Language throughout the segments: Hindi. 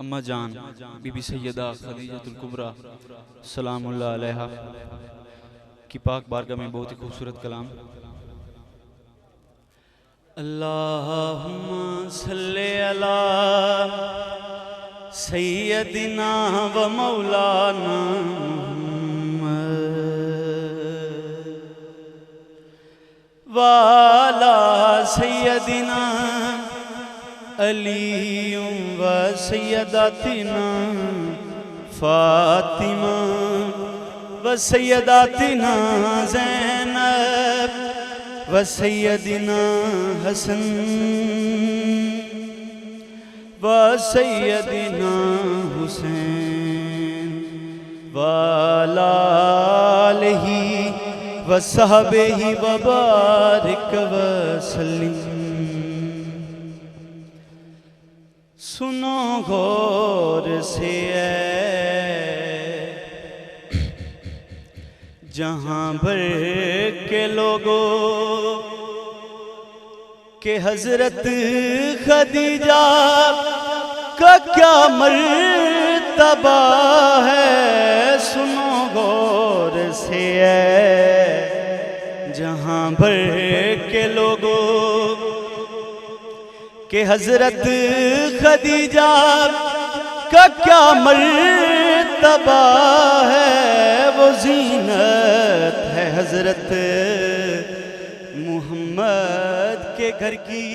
अम्मा जान बीबी सैयदा खदीजतुल कुबरा सलामुल्लाह अलैहा की पाक बारगाह में बहुत ही खूबसूरत कलाम। अल्लाहुम्मा सल्ले अला सैयदिना व मौलाना वाला सैयदिना अली व सैयदातिना फातिमा व सैयदातिना ज़ैनब व सैयदिना हसन व सैयदिना हुसैन व आलिही व सहबिही व बारिक व सल्लिम। सुनो गौर से जहां भर के लोगों के हजरत खदीजा का क्या मर्तबा है। सुनो गौर से जहां भर के लोगों के हजरत खदीजा का क्या मर्तबा है। वो ज़ीनत है हजरत मोहम्मद के घर की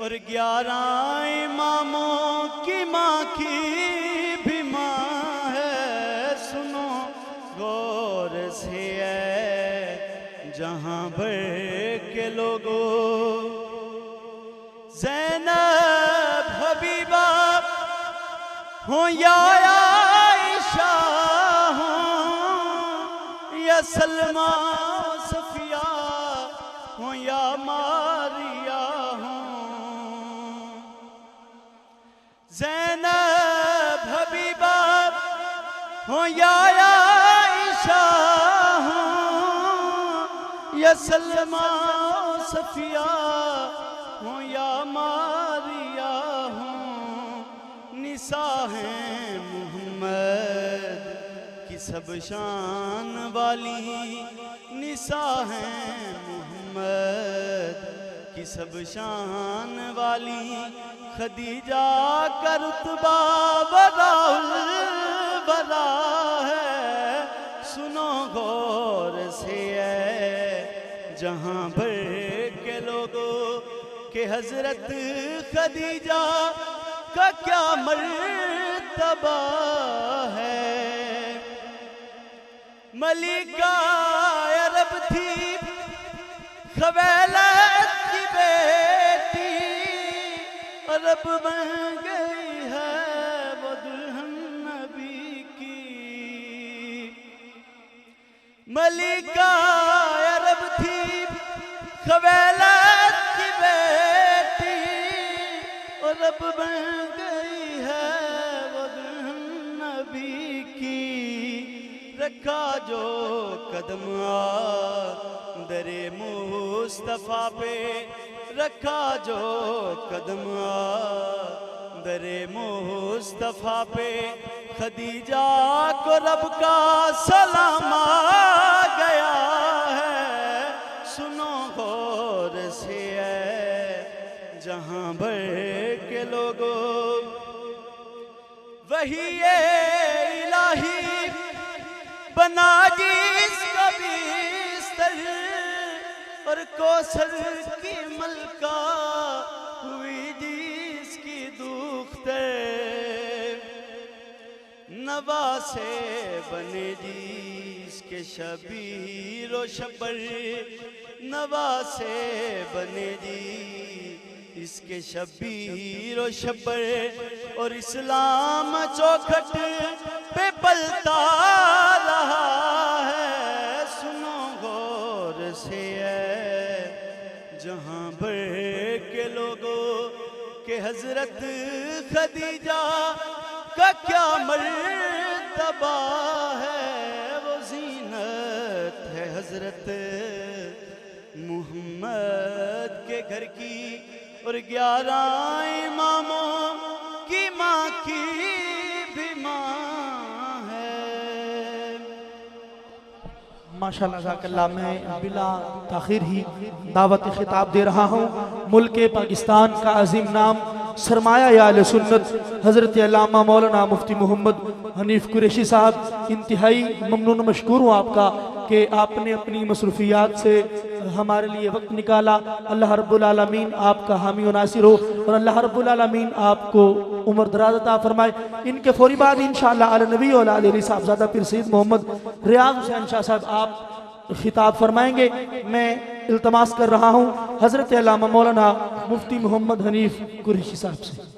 और 11 इमामों की माँ की भी माँ है। सुनो गौर से जहाँ भर के लोगों ज़ैनब हबीबा हो या आयशा हो या सलमा सफिया हो या मारिया हो। ज़ैनब हबीबा हो या आयशा हो या सलमा सफिया हो या मारिया हो। निसा हैं मोहम्मद की सब शान वाली, निसा हैं मोहम्मद की सब शान वाली। खदीजा का रुतबा बराउल बरा है। सुनो गौर से जहां भर के लोगों के हजरत खदीजा का क्या मर्तबा है। मलिका अरब थी ख़वैलद की बेटी, अरब बन गई है वो दुल्हन नबी की। मलिका अरब थी ख़वैलद की बेटी, रब बन गई है वो दुल्हन नबी की। रखा जो कदम दरे मुस्तफ़ा पे, रखा जो कदम दरे मुस्तफ़ा पे। खदीजा को रब का सलाम आ गया है। सुनो गौर से जहां भर के लोगों वही इलाही बना जिसका बिस्तर और कौसर की मलका हुई जिसकी दुख्तर। नवा से बने जिसके शबीर व शबर, नवा से बने जी इसके शबीर व शबर। और इस्लाम चौखट पे पलता रहा है। सुनो गौर से जहां भर के लोगों के हजरत खदीजा का क्या मर्तबा है। वो ज़ीनत है हजरत मोहम्मद के घर की और 11 इमामों की माँ की माशाअल्लाह ज़ाकल्लाह मैं बिला ताख़ीर ही दावत खिताब दे रहा हूँ। मुल्क पाकिस्तान का अजीम नाम सरमाया या अहले सुन्नत हज़रत अल्लामा मौलाना मुफ्ती मोहम्मद हनीफ़ कुरैशी साहब, इंतहाई ममनून मशकूर हूँ आपका कि आपने अपनी मसरूफियात से हमारे लिए वक्त निकाला। अल्लाह रब्बुल आलमीन आपका हामी व नासिर हो और अल्लाह रब्बुल आलमीन आपको उम्र दराज अता फरमाए। इनके फौरी बाद इंशाअल्लाह आले नबी और आले अली साहबजादा पीर सैयद मोहम्मद रियाज हुसैन शाह साहब आप खिताब फरमाएंगे। मैं इल्तमास कर रहा हूँ हज़रत अल्लामा मौलाना मुफ्ती मोहम्मद हनीफ़ कुरैशी साहब से।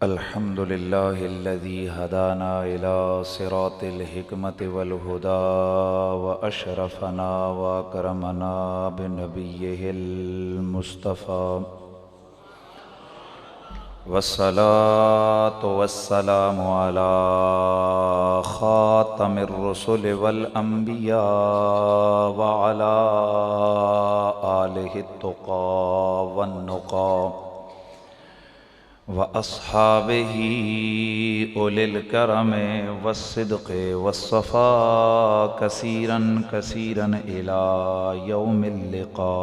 अल्हम्दुलिल्लाहिल्लज़ी हदाना इला सिरातिल हिकमति वल हुदा व अशरफना व करमना बिनबिय्यिहिल मुस्तफ़ा वस्सलातु वस्सलामु अला खातमिर रुसुल वल अंबिया व अला आलिहि तुक़ा वन नुक़ा व अस्हाबिही उलिल करमे वस्सिद्क़े वस्सफ़ा कसीरन कसीरन इला यौमिल लिक़ा।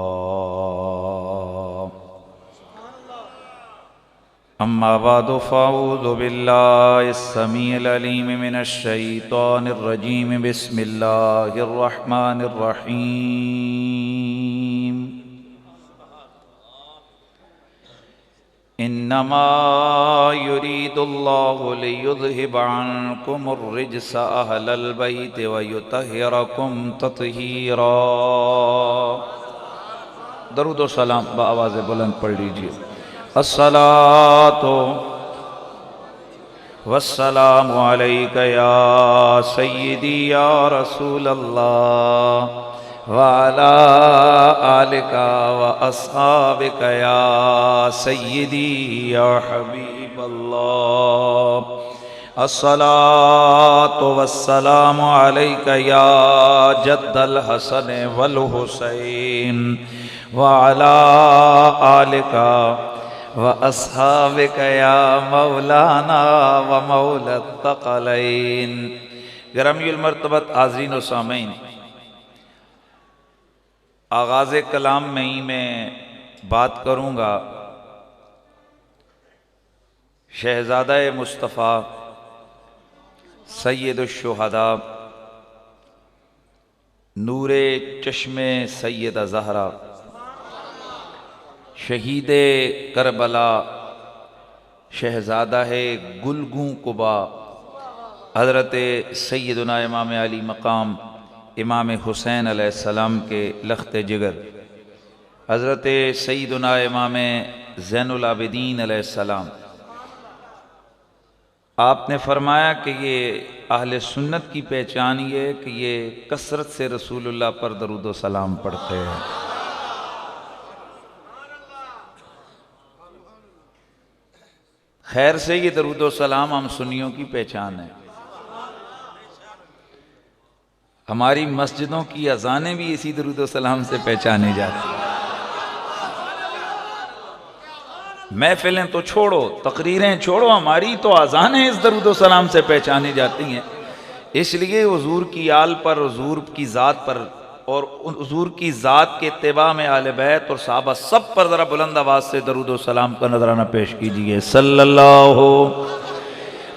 अम्मा बादु फ़अऊज़ु बिल्लाहिस समीइल अलीम मिनश शैतानिर रजीम। बिस्मिल्लाहिर रहमानिर रहीम। इन्नमा युरीदुल्लाहु लियुज़हिब अन्कुमुर रिज्स अहलल बैति व युतहिरकुम तत्हीरा। दरूद व सलाम बआवाज़ बुलंद पढ़ लीजिए। अस्सलातु वस्सलामु अलैका या सय्यदी या रसूल अल्लाह व अला आलिका व अस्हाबिका या सय्यदी या हबीब अल्लाह। अस्सलातु वस्सलामु अलैका या जद्दल हसन वल हुसैन व अला आलिका व अस्हाबिका या मौलाना व मौलत तक़लैन। गिरामीउल मर्तबत हाज़रीन व सामीन, आगाज़ कलाम में ही मैं बात करूँगा शहज़ादा मुस्तफ़ा सय्यदुश्शुहदा नूरे चश्मे सैयदा ज़हरा शहीदे करबला शहज़ादा है गुलगू कुबा हज़रत सैयदना इमाम अली मकाम इमाम हुसैन अलैहिस्सलाम के लख्त जिगर हज़रत सैयदना इमाम ज़ैनुल आबिदीन अलैहिस्सलाम। आपने फरमाया कि ये अहले सुन्नत की पहचान ये कि ये कसरत से रसूलुल्लाह पर दरूद व सलाम पढ़ते हैं। खैर से ये दरूद व सलाम हम सुन्नियों की पहचान है। हमारी मस्जिदों की अज़ानें भी इसी दरूद व सलाम से पहचानी जाती हैं। महफिलें तो छोड़ो, तकरीरें छोड़ो, हमारी तो अज़ानें इस दरूद व सलाम से पहचानी जाती हैं। इसलिए हुजूर की आल पर, हुजूर की ज़ात पर और हुजूर की ज़ात के इत्तिबा में आले बैत और सहाबा सब पर ज़रा बुलंद आवाज़ से दरूद व सलाम का नजराना पेश कीजिए। सल्लल्लाहु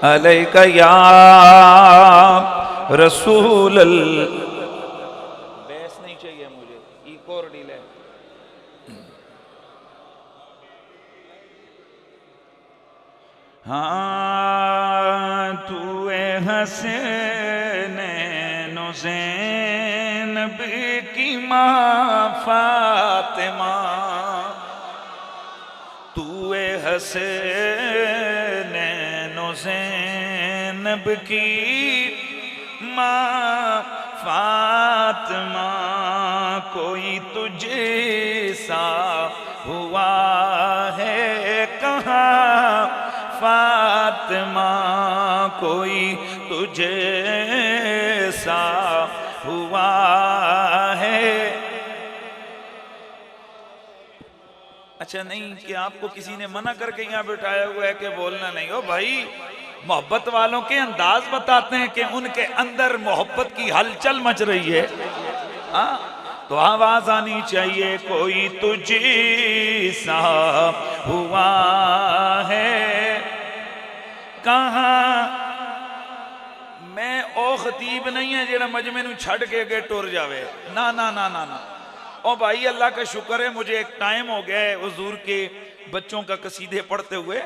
अलैका या रसूल बेस नहीं चाहिए मुझे, इको और डिले। हाँ तू हसनैन ज़ैनब की माँ फातिमा, तू हसनैन ज़ैनब की माँ फातिमा, कोई तुझे सा हुआ है कहाँ फातिमा, कोई तुझे सा हुआ है। अच्छा नहीं कि आपको किसी ने मना करके यहाँ बिठाया हुआ है कि बोलना नहीं हो भाई, मोहब्बत वालों के अंदाज बताते हैं कि उनके अंदर मोहब्बत की हलचल मच रही है। हाँ तो आवाज आनी चाहिए, कोई तुझे सा हुआ है कहाँ। मैं ओ खतीब नहीं है जेड़ा मजमे नूं छड़ के अगे टुर जावे, ना ना ना ना ना। ओ भाई अल्लाह का शुक्र है मुझे एक टाइम हो गया है हुजूर के बच्चों का कसीदे पढ़ते हुए,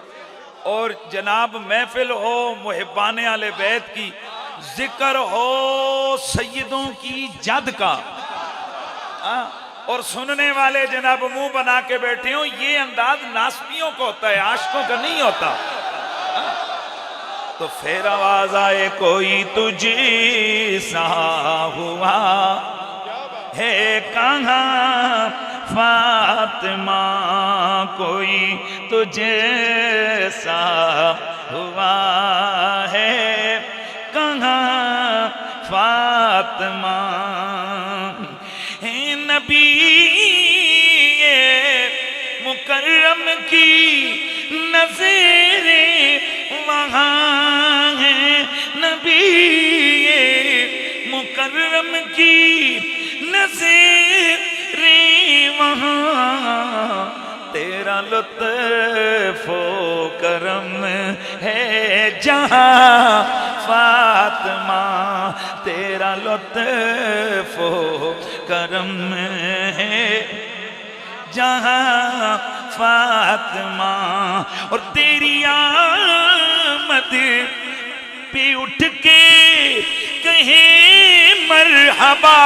और जनाब महफिल हो मुहिब्बाने आले बैत की, जिक्र हो सैयदों की जद का, और सुनने वाले जनाब मुंह बना के बैठे हो। ये अंदाज नास्तियों को होता है, आशिकों का नहीं होता। तो फिर आवाज आए, कोई तुझे सा हुआ है कहाँ फातिमा, कोई तुझे सा हुआ है कहाँ फातिमा। नबी मुकर्रम की नज़रे वहाँ है, नबी मुकर्रम की नज़रे वहाँ, तेरा लुत्फ़ो करम है जहाँ फातिमा, तेरा लुत्फ़ो करम है जहाँ फातिमा। और तेरी आमद पे उठ के कहे मरहबा,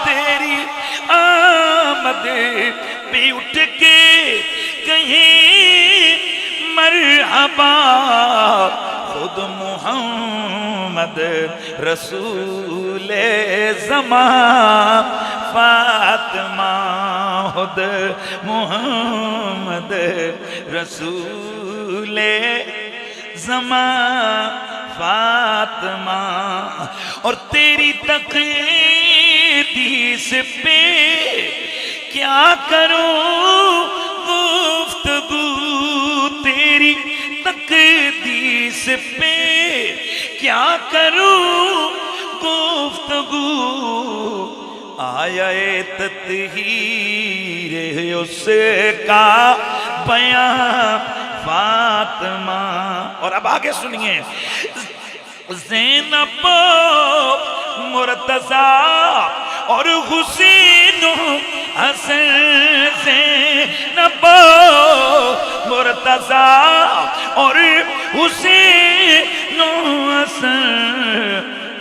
तेरी आमद पे उठ के कहे मरहबा, खुद मुहम्मद रसूले ज़मां फातिमा, खुद मुहम्मद रसूले ज़मां फातिमा। और तेरी तक़दीस पे क्या करूं गुफ्तगू, तेरी तक़दीस पे क्या करूं गुफ्तगू। आया तत्हीर उसका बयां फातिमा। और अब आगे सुनिए, ज़ैनब मुर्तज़ा और हुसैन हसन, ज़ैनब मुर्तज़ा और हुसैन हसन,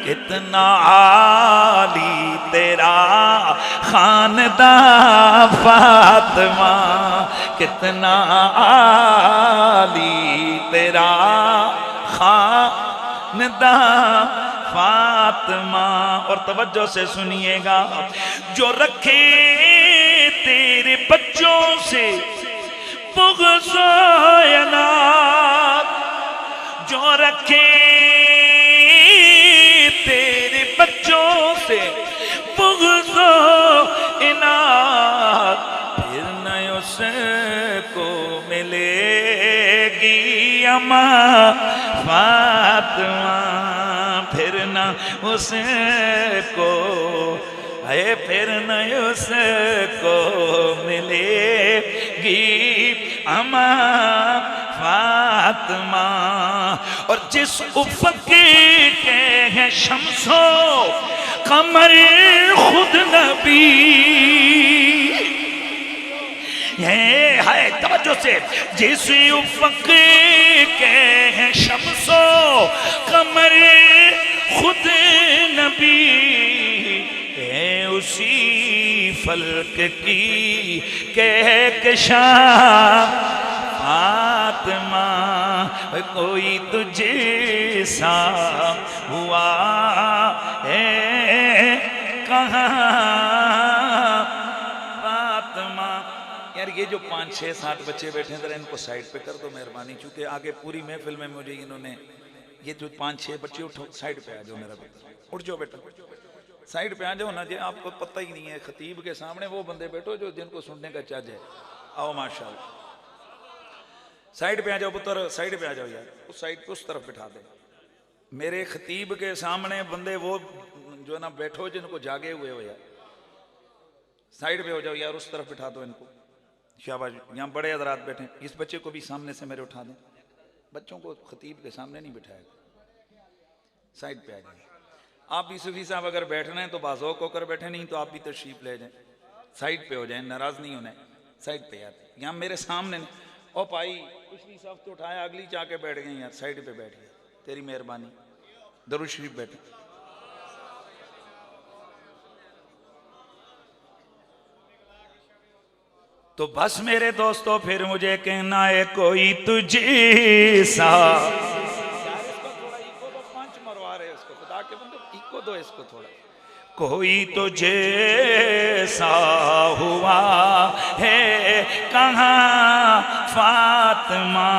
कितना आली तेरा खानदां फातिमा, कितना आली तेरा खानदां फातिमा। और तवज्जो से सुनिएगा, जो रखे तेरे बच्चों से बुग़्ज़-ओ-इनाद, जो रखे तेरे बच्चों से बुग़्ज़-ओ-इनाद, फिर न उसको मिलेगी अमा फातिमा, फिर न उसको है, फिर न उसको मिलेगी अमा फातिमा। और जिस उफ़क़ के हैं शम्सो कमर खुद नबी, है तवज्जो से, जिस उफ़क़ के हैं शम्सो कमर खुद नबी, है उसी फल्क की कहकशां फातिमा। कोई तुझे सा हुआ है कहाँ फातिमा। यार ये जो 5, 6, 7 बच्चे बैठे हैं जरा इनको साइड पे कर दो मेहरबानी, चूंकि आगे पूरी महफिल में मुझे इन्होंने, ये जो 5, 6 बच्चे उठो साइड पे आ जाओ, मेरा बेटा उठ जाओ बेटा, साइड पे आ जाओ ना जी। आपको पता ही नहीं है खतीब के सामने वो बंदे बैठो जो जिनको सुनने का चज है। आओ माशाल्लाह, साइड पे आ जाओ पुत्र, साइड पे आ जाओ यार, उस साइड पे उस तरफ बिठा दे। मेरे खतीब के सामने बंदे वो जो ना बैठो जिनको जागे हुए हो यार, साइड पे हो जाओ यार, उस तरफ बिठा दो इनको। शाबाश, यहाँ बड़े हजरात बैठे, इस बच्चे को भी सामने से मेरे उठा दें। बच्चों को खतीब के सामने नहीं बिठाएगा, साइड पे आ जाए। आप भी सूफी साहब अगर बैठना है तो बाज़ौक़ होकर बैठे, नहीं तो आप भी तशरीफ ले जाएं, साइड पे हो जाएं, नाराज नहीं होना है, साइड पे यार। यहाँ मेरे सामने ओ भाई पिछली साहब तो उठाया, अगली जाके बैठ गए यार, साइड पे बैठ गए, तेरी मेहरबानी। दरूद शरीफ बैठे। तो बस मेरे दोस्तों फिर मुझे कहना है कोई तुझे सा, दो इसको थोड़ा, कोई तो जैसा हुआ है कहाँ फातिमा,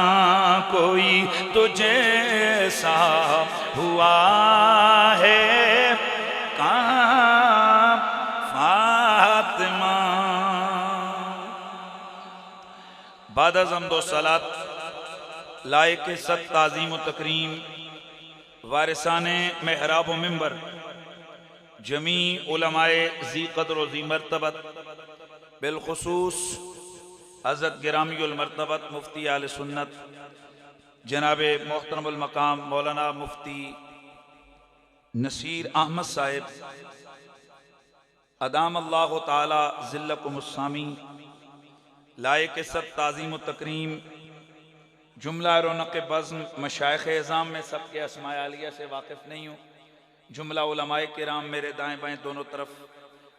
कोई तो जैसा हुआ है कहाँ फातिमा। बाद हम्दो सलात लायक सत ताज़ीम व तकरीम वारिसाने मेहराब व मिंबर जमी उलमाए जी कदर व जी मरतबत बिलखुसूस हज़रत गिरामी उल मरतबत मुफ्ती आले सुन्नत जनाब मोहतरमुल मकाम मौलाना मुफ्ती नसीर अहमद साहिब अदाम अल्लाह ताला ज़िल्लकुमुस्सामी लायक सत ताज़ीम व तकरीम जुमला रौनक बज़्म मशाइख़ एज़ाम में सबके अस्माए आलिया से वाकिफ़ नहीं हूँ। जुमला उलमाए किराम मेरे दाएं बाएं दोनों तरफ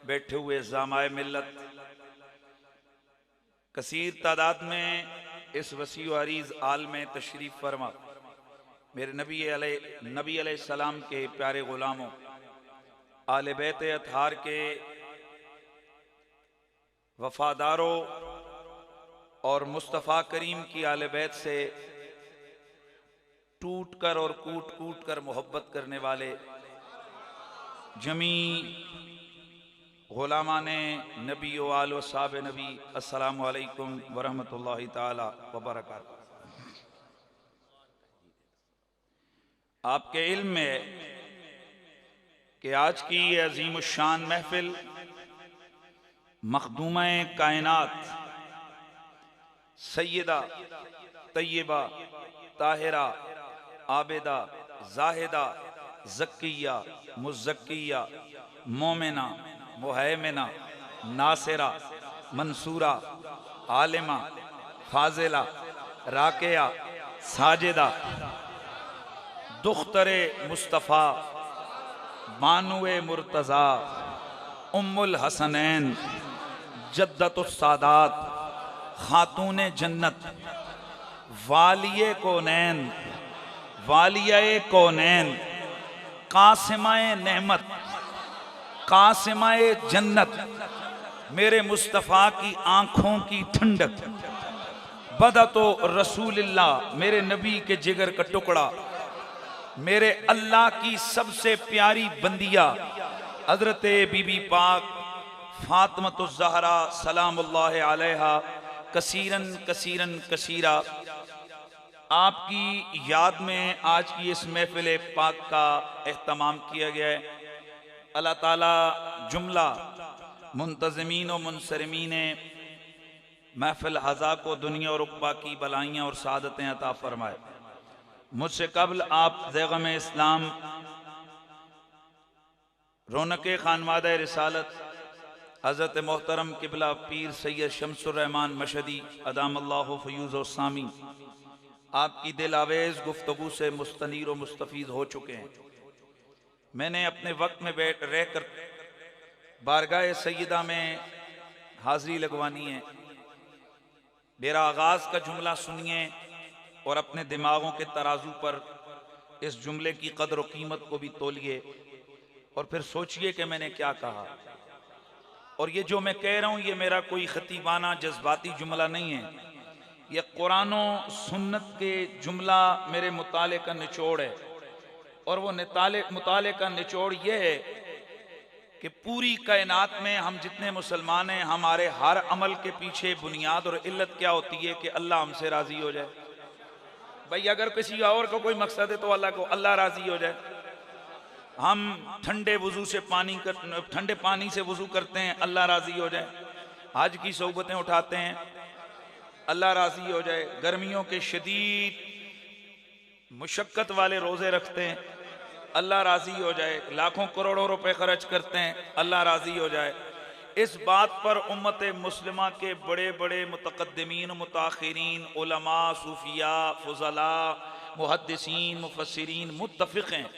बैठे हुए ज़ामाए मिल्लत, कसीर तादाद में इस वसी अरीज़ आल में तशरीफ़ फरमा मेरे नबी अलैहिस्सलाम के प्यारे ग़ुलामों, आले बैत अतहार के वफ़ादारों और मुस्तफ़ा करीम की आले बैत से टूट कर और कूट कूट कर मोहब्बत करने वाले जमी ग़ुलामाने नबी व आल व साहब नबी, अस्सलामु अलैकुम व रहमतुल्लाहि ताला व बरकातुहू। आपके इल्म में कि आज की ये अजीम शान महफिल मखदूमा-ए कायनात सैयदा तय्यबा ताहिरा आबिदा जाहिदा ज़क्किया मुज़क्किया मोमिना मुहैमिना नासिरा मंसूरा आलिमा फाजिला राकिया साजिदा दुख्तरे मुस्तफ़ा बानुए मुर्तज़ा उम्मुल हसनैन जद्दतुस सादात खातूने जन्नत वालिये कौनैन वालियाए कौनैन कासिमाए नेमत कासिमाए जन्नत, मेरे मुस्तफ़ा की आंखों की ठंडक, बदतो रसूलिल्लाह मेरे नबी के जिगर का टुकड़ा, मेरे अल्लाह की सबसे प्यारी बंदिया हज़रत बीबी पाक फातिमतुज़ ज़हरा सलामुल्लाहि अलैहा कसीरन कसीरन कसीरा। आपकी याद में आज की इस महफिल पाक का एहतमाम किया गया है। अल्लाह ताला जुमला मुंतज़मीन व मुनसरिमीन महफिल हज़ा को दुनिया और उक़बा की बलाइयाँ और सादतें अता फरमाए। मुझसे कबल आप ज़ैग़म इस्लाम रौनक खानवादा रिसालत हज़रत मोहतरम किबला पीर सैयद शम्सुर रहमान मशदी अदामल्लाहु फ़यूज़ सामी आपकी दिल आवेज़ गुफ्तगू से मुस्तनीर और मुस्तफ़ीज़ हो चुके हैं। मैंने अपने वक्त में बैठ रह कर बारगाह सैयदा में हाज़री लगवानी है। मेरा आगाज़ का जुमला सुनिए और अपने दिमागों के तराजू पर इस जुमले की कदर और कीमत को भी तोलिए और फिर सोचिए कि मैंने क्या कहा। और ये जो मैं कह रहा हूँ ये मेरा कोई खतीबाना जज्बाती जुमला नहीं है, ये कुरान और सुन्नत के जुमला मेरे मुताले का निचोड़ है। और वो मुताले का निचोड़ ये है कि पूरी कायनात में हम जितने मुसलमान हैं, हमारे हर अमल के पीछे बुनियाद और इल्लत क्या होती है कि अल्लाह हमसे राज़ी हो जाए। भाई अगर किसी और का कोई मकसद है तो अल्लाह राज़ी हो जाए। हम ठंडे पानी से वुज़ू करते हैं, अल्लाह राज़ी हो जाए। हज की सोबतें उठाते हैं, अल्लाह राज़ी हो जाए। गर्मियों के शदीद मुशक्क़त वाले रोज़े रखते हैं, अल्लाह राज़ी हो जाए। लाखों करोड़ों रुपए खर्च करते हैं, अल्लाह राज़ी हो जाए। इस बात पर उम्मत मुस्लिमा के बड़े बड़े मुतक़द्दिमीन मुताख़िरीन उलमा सूफिया फ़ुज़ला मुहद्दिसीन मुफस्सिरीन मुत्तफ़िक़ हैं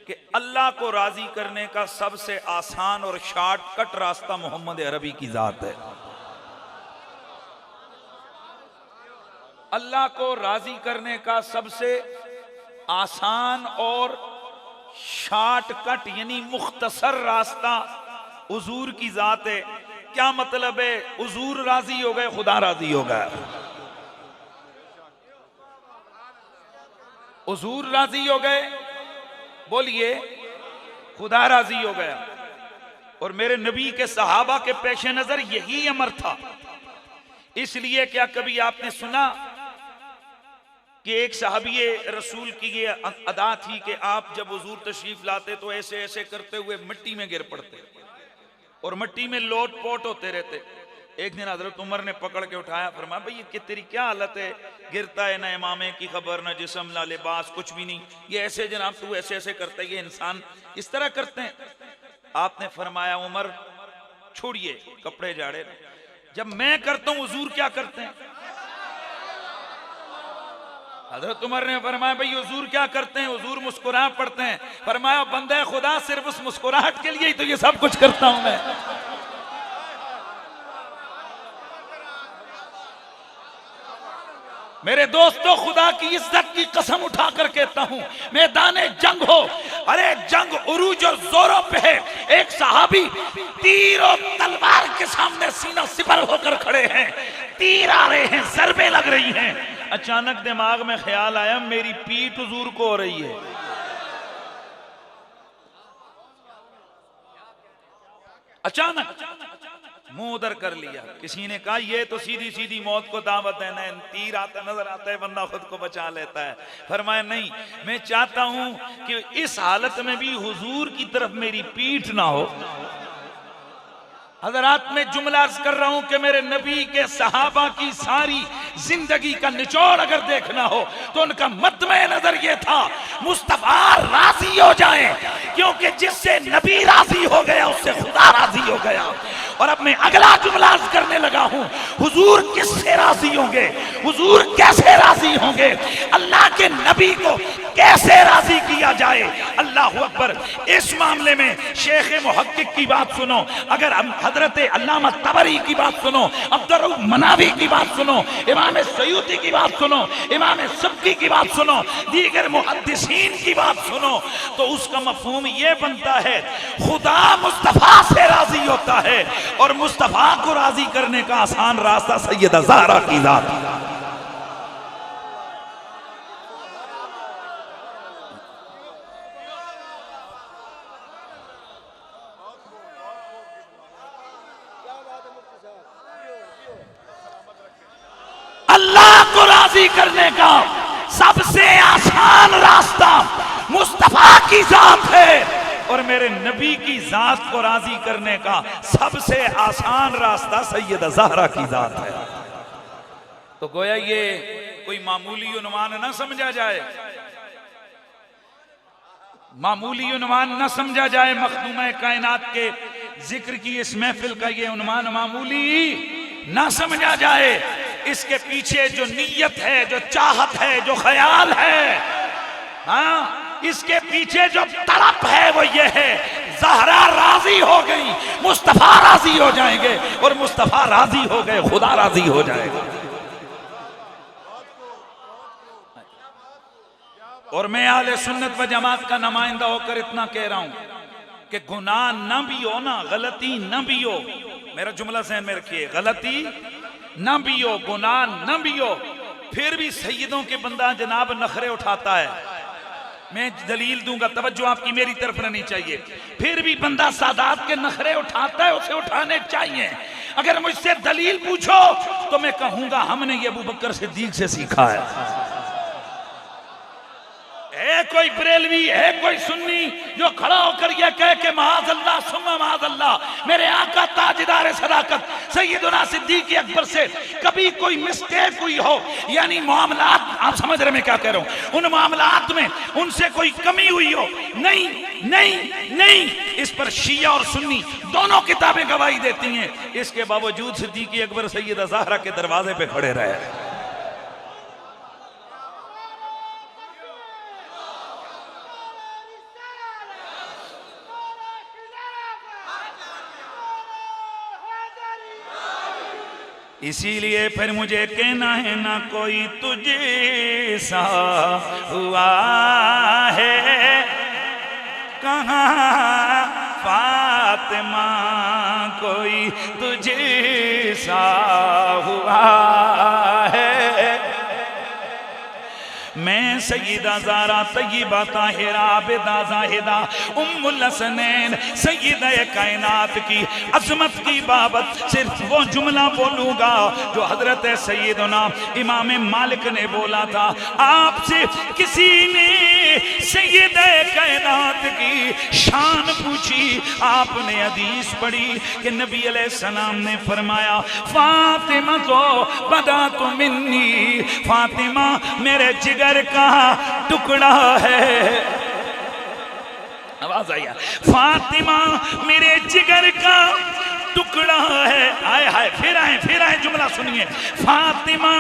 कि अल्लाह को राज़ी करने का सबसे आसान और शॉर्टकट रास्ता मोहम्मद अरबी की ज़ात है। अल्लाह को राज़ी करने का सबसे आसान और शॉर्टकट यानी मुख्तसर रास्ता हुजूर की ज़ात है। क्या मतलब है? हुजूर राज़ी हो गए, खुदा राज़ी हो गया। हुजूर राज़ी हो गए, बोलिए, खुदा राज़ी हो गया। और मेरे नबी के सहाबा के पेश नज़र यही अमर था। इसलिए क्या कभी आपने सुना कि एक सहाबी रसूल की ये अदा थी कि आप जब हुजूर तशरीफ लाते तो ऐसे ऐसे करते हुए मिट्टी में गिर पड़ते और मिट्टी में लोट पोट होते रहते। एक दिन हजरत उमर ने पकड़ के उठाया, फरमाया भाई ये तेरी क्या हालत है, गिरता है, ना इमामे की खबर, ना जिस्म, ना लिबास, कुछ भी नहीं, ये ऐसे जनाब तू ऐसे ऐसे करता है, ये इंसान इस तरह करते हैं। आपने फरमाया उमर छोड़िए कपड़े झाड़े, जब मैं करता हूं हुजूर क्या करते हैं? हजरत उमर ने फरमाया भाई हुजूर क्या करते हैं? हुजूर मुस्कुरा पड़ते हैं। फरमाया बंदे खुदा सिर्फ उस मुस्कुराहट के लिए ही तो ये सब कुछ करता हूं मैं। मेरे दोस्तों, खुदा की इज्जत की कसम उठा कर कहता हूं, मैदान जंग हो, अरे जंग उरूज और जोरों पे है, एक सहाबी तीर और तलवार के सामने सीना सिपर होकर खड़े हैं, तीर आ रहे हैं, ज़रबे लग रही हैं। अचानक दिमाग में ख्याल आया मेरी पीठ हुजूर को हो रही है। अचानक मुंह उधर कर लिया। किसी ने कहा ये तो सीधी सीधी मौत को दावत है, ना तीर आता नजर आता है, बंदा खुद को बचा लेता है। फरमाया नहीं, मैं चाहता हूं कि इस हालत में भी हुजूर की तरफ मेरी पीठ ना हो। हज़रात में जुमला अर्ज कर रहा हूं कि मेरे नबी के सहाबा की सारी जिंदगी का निचोड़ अगर देखना हो तो उनका मद्दे नजर ये था मुस्तफा राजी हो जाए, क्योंकि जिससे नबी राजी हो गया उससे खुदा राजी हो गया। और अब मैं अगला जुमला अर्ज करने लगा हूं, हुजूर किससे राजी होंगे, हुजूर कैसे राजी होंगे, अल्लाह के नबी को कैसे राजी किया जाए। अल्लाह अकबर। इस मामले में शेख मुहक्किक की बात सुनो, अगर हम हजरत अल्लामा तबरी की बात सुनो, अब्दुर मनावी की बात सुनो, इमाम सयूती की बात सुनो, इमाम सबकी की बात सुनो, दीगर मुहद्दिसीन की बात सुनो, तो उसका मफहूम ये बनता है खुदा मुस्तफा से राजी होता है और मुस्तफा को राजी करने का आसान रास्ता सैयदा ज़हरा की ज़ात। अल्लाह को राजी करने का सबसे आसान रास्ता मुस्तफा की जात है और मेरे नबी की जात को राजी करने का सबसे आसान रास्ता सैयदा ज़हरा की जात है। तो गोया ये कोई मामूली उन्वान ना समझा जाए, मामूली उन्वान ना समझा जाए। मखदूम कायनात के जिक्र की इस महफिल का ये उन्वान मामूली ना समझा जाए। इसके पीछे जो नीयत है, जो चाहत है, जो ख्याल है, हाँ, इसके पीछे जो तड़प है वो ये है, ज़हरा राजी हो गई, मुस्तफा राजी हो जाएंगे, और मुस्तफा राजी हो गए, खुदा राजी हो जाएगा। और मैं आले सुन्नत व जमात का नुमाइंदा होकर इतना कह रहा हूं कि गुनाह न भी हो ना, गलती न भी हो, मेरा जुमला सहन में रखिए, गलती न भी हो, गुनाह न भी हो, फिर भी सैयदों के बंदा जनाब नखरे उठाता है। मैं दलील दूंगा, तवज्जो आपकी मेरी तरफ रहनी चाहिए। फिर भी बंदा सादात के नखरे उठाता है, उसे उठाने चाहिए। अगर मुझसे दलील पूछो तो मैं कहूंगा हमने ये अबू बकर सिद्दीक से सीखा है कोई बरेलवी है, कोई सुन्नी जो खड़ा होकर यह कहे कि माज़ अल्लाह सुम्मा माज़ अल्लाह, मेरे आका ताजदार सदाकत सैयदुना सिद्दीक़ अकबर से कभी कोई मिस्टेक हुई हो, यानी मामलात, आप समझ रहे मैं क्या कह रहा हूं, उन मामलात में उनसे कोई कमी हुई हो, नहीं नहीं नहीं, इस पर शिया और सुन्नी दोनों किताबें गवाही देती हैं। इसके बावजूद सिद्दीक़ अकबर सैयदा ज़हरा के दरवाजे पे खड़े रहे। इसीलिए फिर मुझे कहना है ना कोई तुझे सा हुआ है, कहाँ फातिमा कोई तुझे सा हुआ है। मैं सैयदा ज़हरा तय्यबा ताहिरा आबिदा ज़ाहिदा उम्मुल हसनैन सैयदा कायनात की अज़मत की बाबत सिर्फ वो जुमला बोलूँगा जो हज़रत सैयदना इमाम मालिक ने बोला था। आपसे किसी ने सैयदा कायनात की शान पूछी, आपने हदीस पढ़ी कि नबी अलैहिस्सलाम ने फरमाया, फातिमा को बदा तो मिन्नी, फातिमा मेरे जिगर का टुकड़ा है। आवाज आई, फातिमा मेरे जिगर का टुकड़ा है। आए हाय, फिर आए जुमला सुनिए, फातिमा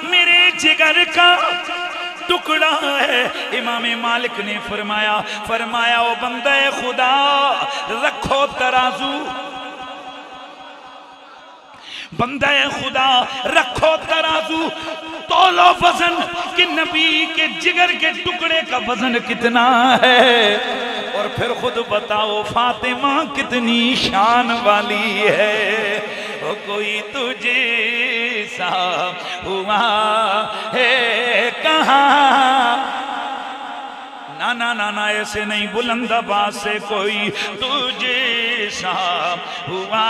मेरे जिगर का टुकड़ा है। इमाम मालिक ने फरमाया ओ बंदे खुदा रखो तराजू, बंदे खुदा रखो तराजू, तोलो वजन कि नबी के जिगर के टुकड़े का वजन कितना है, और फिर खुद बताओ फातिमा कितनी शान वाली है। ओ कोई तुझे सा हुआ है कहाँ, ना ना ना ना ऐसे नहीं, बुलंद आवाज से कोई तुझे सा हुआ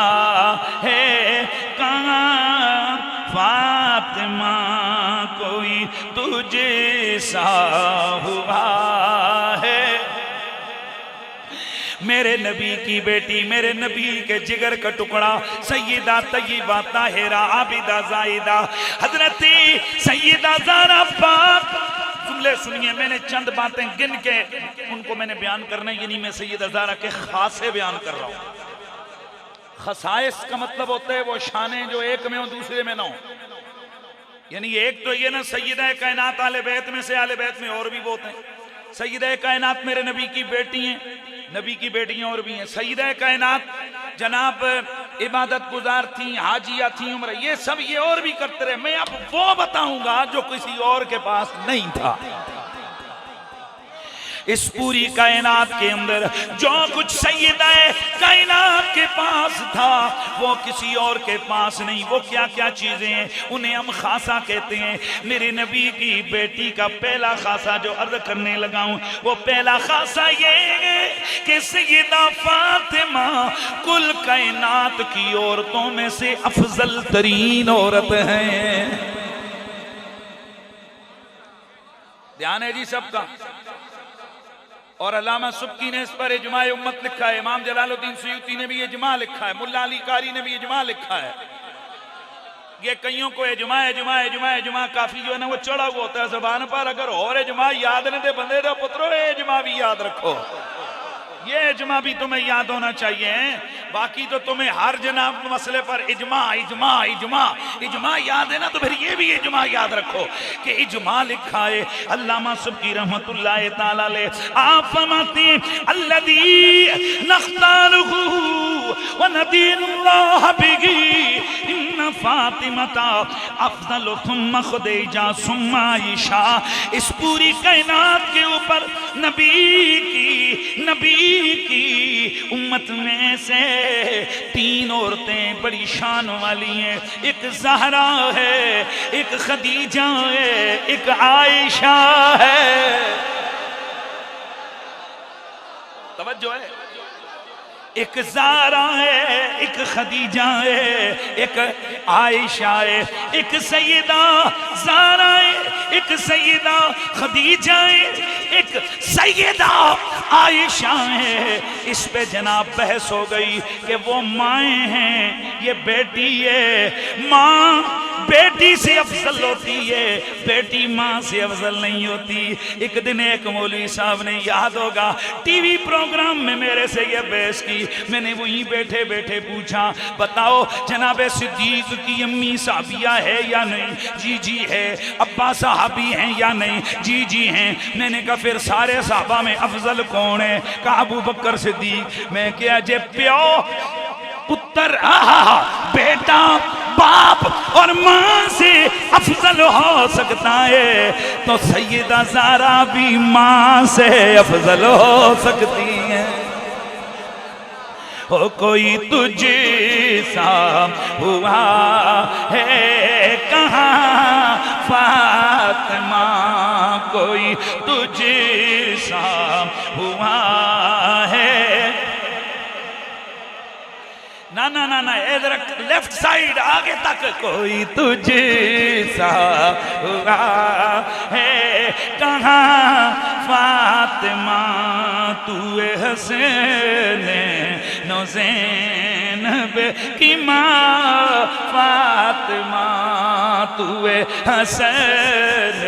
है कहाँ, फातिमा कोई तुझे सा हुआ है। मेरे नबी की बेटी, मेरे नबी के जिगर का टुकड़ा सैयदा तय्यबा ताहिरा आबिदा ज़ाहिदा हजरत सैयदा ज़हरा पाक। जुमले सुनिए, मैंने चंद बातें गिन के उनको मैंने बयान करना है, यानी मैं सैयदा ज़हरा के खासे बयान कर रहा हूँ। खसाइस का मतलब होता है वो शाने जो एक में हो दूसरे में ना हो, यानी एक तो ये ना सैयदा कायनात आले बैत में से, आले बैत में और भी बहुत हैं। सैयदा कायनात मेरे नबी की बेटी हैं, नबी की बेटियां और भी हैं। सैयदा कायनात जनाब इबादत गुजार थी, हाजिया थी, उम्र, ये सब ये और भी करते रहे। मैं अब वो बताऊंगा जो किसी और के पास नहीं था। इस पूरी कायनात के अंदर जो कुछ सैयदा कायनात के पास था वो किसी और के पास नहीं। वो क्या क्या चीजें हैं उन्हें हम खासा कहते हैं। मेरे नबी की बेटी का पहला खासा जो अर्ज करने लगा हूं, वो पहला खासा ये है कि सैयदा फातिमा कुल कायनात की औरतों में से अफजल तरीन औरत है। ध्यान है जी सबका। और अल्लामा सुब्की ने इस पर इजमा उम्मत लिखा है, इमाम जलालुद्दीन सुयूती ने भी इजमा लिखा है, मुल्ला अली कारी ने भी इजमा लिखा है। ये कईयों को इजमा इजमा इजमा इजमा काफी जो है ना वो चढ़ा हुआ होता है ज़बान पर। अगर और इजमा याद नहीं दे बंदे दे पुत्रो, ये इजमा भी याद रखो, ये इजमा भी तुम्हें याद होना चाहिए। बाकी तो तुम्हें हर जनाब मसले पर इजमा इजमा इजमा इजमा याद है ना, तो फिर ये भी इजमा याद रखो कि इजमा लिखा है अल्लामा सुब्की रहमतुल्लाह ताला अलैह। आप फरमाते अल्लज़ी नख्तारुहु व नदीनुल्लाह बिही इन्ना फातिमता अफज़लु सुम्मा खुदैजा सुम्मा आयशा। इस पूरी कायनात के ऊपर नबी की उम्मत में से 3 औरतें बड़ी शान वाली हैं। एक ज़हरा है, एक खदीजा है, एक आयशा है। तवज्जो है, एक ज़हरा है, एक खदीजा है, एक आयशा है। एक सैयदा ज़हरा है, एक सैयदा खदीजा है, एक सैयदा आयशा है। इस पे जनाब बहस हो गई कि वो माएँ हैं, ये बेटी है। माँ बेटी से अफजल होती है, बेटी माँ से अफजल नहीं होती। एक दिन एक मौलवी साहब ने, याद होगा, टीवी प्रोग्राम में मेरे से ये बहस की। मैंने वहीं बैठे बैठे पूछा, बताओ जनाब सिद्दीक की अम्मी साहबिया है या नहीं? जी जी है। अब्बा साहबी हैं या नहीं? जी जी हैं। मैंने कहा फिर सारे साहबा में अफजल कौन है? कहा अबू बकर सिद्दीक। मैं क्या जे प्यो पुत्र बेटा बाप और माँ से अफजल हो सकता है, तो सैयदा ज़हरा भी माँ से अफजल हो सकती है। हो कोई तुझे सा हुआ है कहाँ फातिमा, कोई तुझे सा हुआ है। ना ना ना ना, इधर लेफ्ट साइड आगे तक। कोई तुझे सा हुआ है कहाँ फातिमा, तू हसन ज़ैनब की माँ फातिमा, तू हसन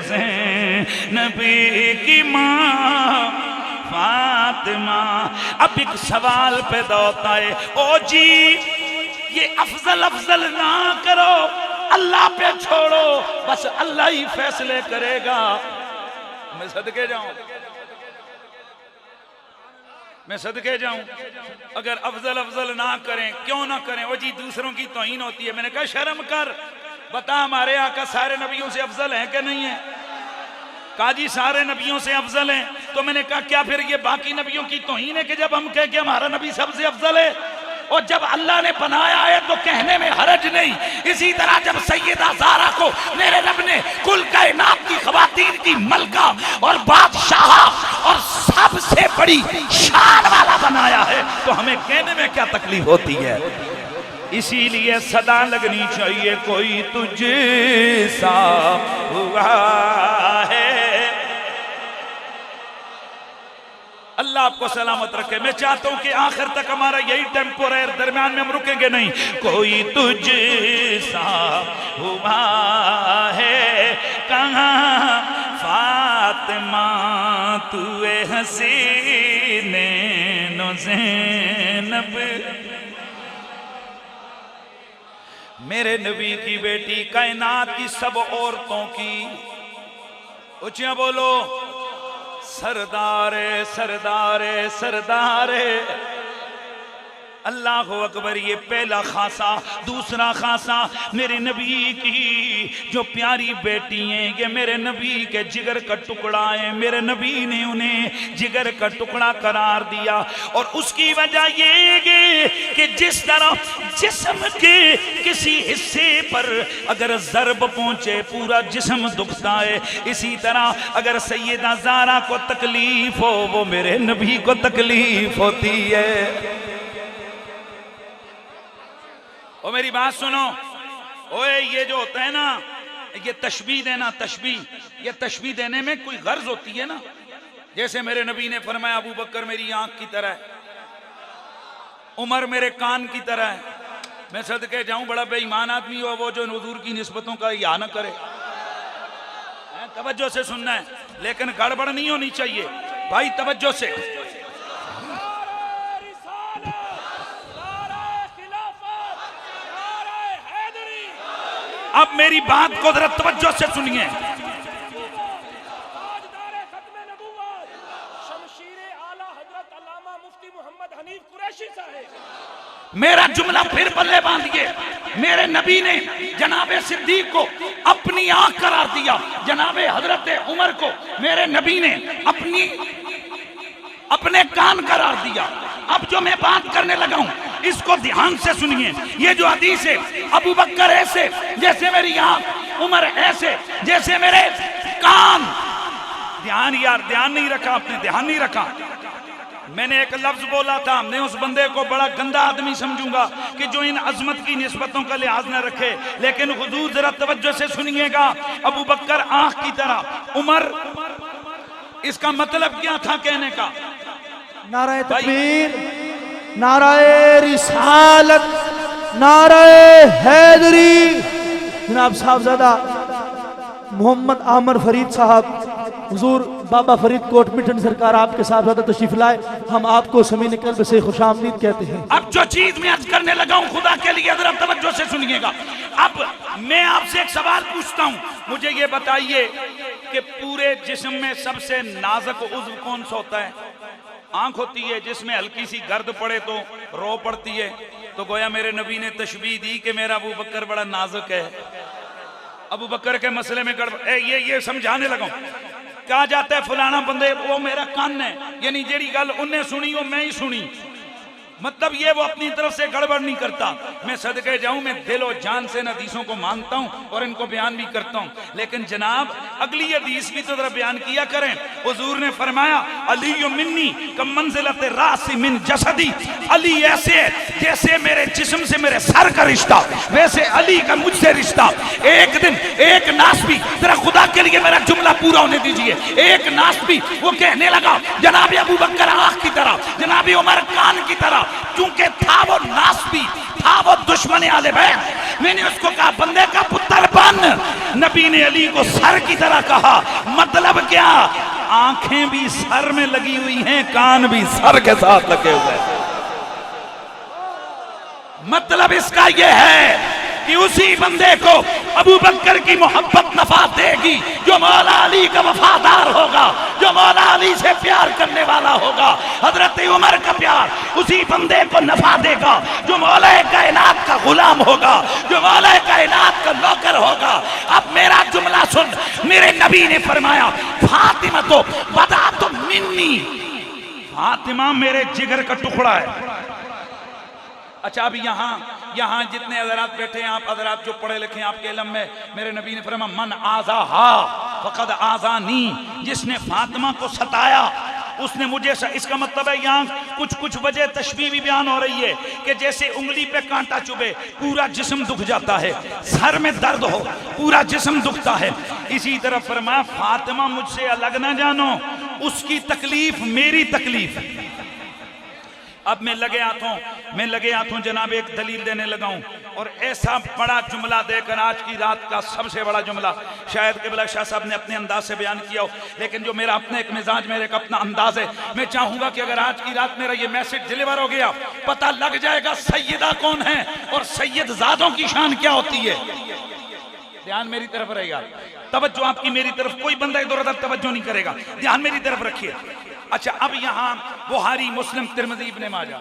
ज़ैनब की माँ फातिमा। अब एक सवाल पैदा होता है, ओ जी ये अफजल अफजल ना करो, अल्लाह पे छोड़ो, बस अल्लाह ही फैसले करेगा। मैं सदके जाऊं, मैं सदके जाऊं। अगर अफजल अफजल ना करें, क्यों ना करें? वो जी दूसरों की तौहीन होती है। मैंने कहा शर्म कर, बता हमारे आका सारे नबियों से अफजल है कि नहीं है? काजी सारे नबियों से अफजल हैं। तो मैंने कहा क्या फिर ये बाकी नबियों की तौहीन है कि जब हम कहें कि हमारा नबी सबसे अफजल है? और जब अल्लाह ने बनाया है तो कहने में हरज नहीं। इसी तरह जब सैयदा ज़हरा को मेरे रब ने कुल कायनात की ख़वातीन की मलका और बादशाह और सबसे बड़ी शान वाला बनाया है, तो हमें कहने में क्या तकलीफ होती है? इसीलिए सदा लगनी चाहिए कोई तुझे सा हुआ है। अल्लाह आपको सलामत रखे। मैं चाहता हूं कि आखिर तक हमारा यही टेम्पो रहे, दरमियान में हम रुकेंगे नहीं। कोई तुझे सा हुआ है कहाँ फातिमा, तू हसीने ज़ैनब। मेरे नबी की बेटी कायनात की सब औरतों की, ऊंचियां बोलो, सरदार सरदार सरदार। अल्लाह अकबर। ये पहला खासा। दूसरा खासा, मेरे नबी की जो प्यारी बेटी हैं, ये मेरे नबी के जिगर का टुकड़ा है। मेरे नबी ने उन्हें जिगर का टुकड़ा करार दिया। और उसकी वजह ये कि जिस तरह जिस्म के किसी हिस्से पर अगर ज़रब पहुंचे पूरा जिस्म दुखता है, इसी तरह अगर सैयदा ज़हरा को तकलीफ हो, वो मेरे नबी को तकलीफ होती है। ओ मेरी बात सुनो, ओए ये जो होता है ना, ये तशबीह देना, तशबीह, ये तशबीह देने में कोई गर्ज होती है ना। जैसे मेरे नबी ने फरमाया अबू बकर मेरी आंख की तरह है, उमर मेरे कान की तरह है, मैं सदके जाऊं, बड़ा बेईमान आदमी हो वो जो हुजूर की निस्बतों का या न करे। तवज्जो से सुनना है, लेकिन गड़बड़ नहीं होनी चाहिए भाई, तवज्जो से। अब मेरी बात को जरा तवज्जो से सुनिए। मेरा जुमला फिर पल्ले बांधिए। मेरे नबी ने जनाबे सिद्दीक को अपनी आंख करार दिया, जनाबे हजरत उमर को मेरे नबी ने अपने कान करार दिया। अब जो मैं बात करने लगा हूं इसको ध्यान से सुनिए। ये जो हदीस है, अबू बकर ऐसे जैसे मेरी आंख, उमर ऐसे जैसे मेरे कान। ध्यान यार, ध्यान नहीं रखा आपने, ध्यान नहीं रखा। मैंने एक लफ्ज बोला था, मैं उस बंदे को बड़ा गंदा आदमी समझूंगा कि जो इन अजमत की निस्बतों का लिहाज न रखे। लेकिन हुजूर जरा तवज्जो से सुनिएगा। अबू बकर आंख की तरह, उमर, इसका मतलब क्या था कहने का? नाराए तकबीर, नाराए रिसालत, नाराए हैदरी। जनाब साहबजादा मोहम्मद आमर फरीद साहब, हुजूर बाबा फरीद कोट मिठन सरकार आपके साथ ज़्यादा तशरीफ लाए, हम आपको समीन कल्ब से खुशामदीद कहते हैं। अब जो चीज मैं अर्ज करने लगा हूं, खुदा के लिए जरा तवज्जो से सुनिएगा। अब मैं आपसे एक सवाल पूछता हूं, मुझे ये बताइए कि पूरे जिस्म में सबसे नाजुक उज़्व कौन सा होता है? आंख होती है, जिसमें हल्की सी गर्द पड़े तो रो पड़ती है। तो गोया मेरे नबी ने तशबीह दी कि मेरा अबू बकर बड़ा नाजुक है। अबू बकर के मसले में गड़बड़, ये समझाने लगा हूं। कहा जाता है फलाना बंदे वो मेरा कान है, यानी जेड़ी गल उन्हें सुनी वो मैं ही सुनी, मतलब ये वो अपनी तरफ से गड़बड़ नहीं करता। मैं सदके जाऊं, मैं दिल और जान से हदीसों को मानता हूं और इनको बयान भी करता हूं। लेकिन जनाब अगली हदीस भी तो जरा बयान किया करें। हुजूर ने फरमाया अली मिन्नी कम मंजिलत रासी मिन जसदी, अली ऐसे है जैसे मेरे जिस्म से मेरे सर का रिश्ता, वैसे अली का मुझसे रिश्ता। एक दिन एक नासबी, जरा खुदा के लिए मेरा जुमला पूरा होने दीजिए, एक नासबी वो कहने लगा जनाब अबू बकर आंख की तरह, जनाब उमर कान की तरह। क्योंकि था वो नासबी, था वो दुश्मन आले बैत। मैंने उसको कहा बंदे का पुत्र बन। नबी ने अली को सर की तरह कहा। मतलब क्या? आंखें भी सर में लगी हुई हैं, कान भी सर के साथ लगे हुए हैं। मतलब इसका यह है कि उसी बंदे को अबू बकर की मोहब्बत नफा देगी जो मौला अली का वफादार होगा, जो मौला अली से प्यार करने वाला होगा। हजरत उमर का प्यार उसी बंदे को नफा देगा जो मौला कायनात का गुलाम होगा, जो मौला कायनात का नौकर होगा। अब मेरा जुमला सुन, मेरे नबी ने फरमाया फातिमा तो बदा तो मिन्नी, फातिमा मेरे जिगर का टुकड़ा है। अच्छा, अब यहाँ जितने हजरात बैठे हैं, आप हजरात जो पढ़े लिखे हैं, आपके इल्म में, मेरे नबी ने फरमाया मन आज़ाहा फ़क़द आज़ानी, जिसने फातिमा को सताया उसने मुझे। इसका मतलब है यहाँ कुछ वजह तशबीह भी बयान हो रही है कि जैसे उंगली पे कांटा चुभे पूरा जिस्म दुख जाता है, सर में दर्द हो पूरा जिस्म दुखता है। इसी तरह फरमाया फातिमा मुझसे अलग ना जानो, उसकी तकलीफ मेरी तकलीफ। अब मैं लगे हाथों जनाब एक दलील देने लगा हूं, और ऐसा बड़ा जुमला देकर आज की रात का सबसे बड़ा जुमला शायद क़िबला शाह साहब ने अपने अंदाज से बयान किया हो, लेकिन जो मेरा अपना एक मिजाज, मेरे का अपना अंदाज है। मैं चाहूंगा कि अगर आज की रात मेरा ये मैसेज डिलीवर हो गया, पता लग जाएगा सैयदा कौन है और सैयद ज़ादों की शान क्या होती है। ध्यान मेरी तरफ रहेगा, तवज्जो आपकी मेरी तरफ, कोई बंदा इधर उधर तवज्जो नहीं करेगा, ध्यान मेरी तरफ रखिए। अच्छा, अब यहाँ बुखारी, मुस्लिम, तिरमिज़ी, इब्ने माजा।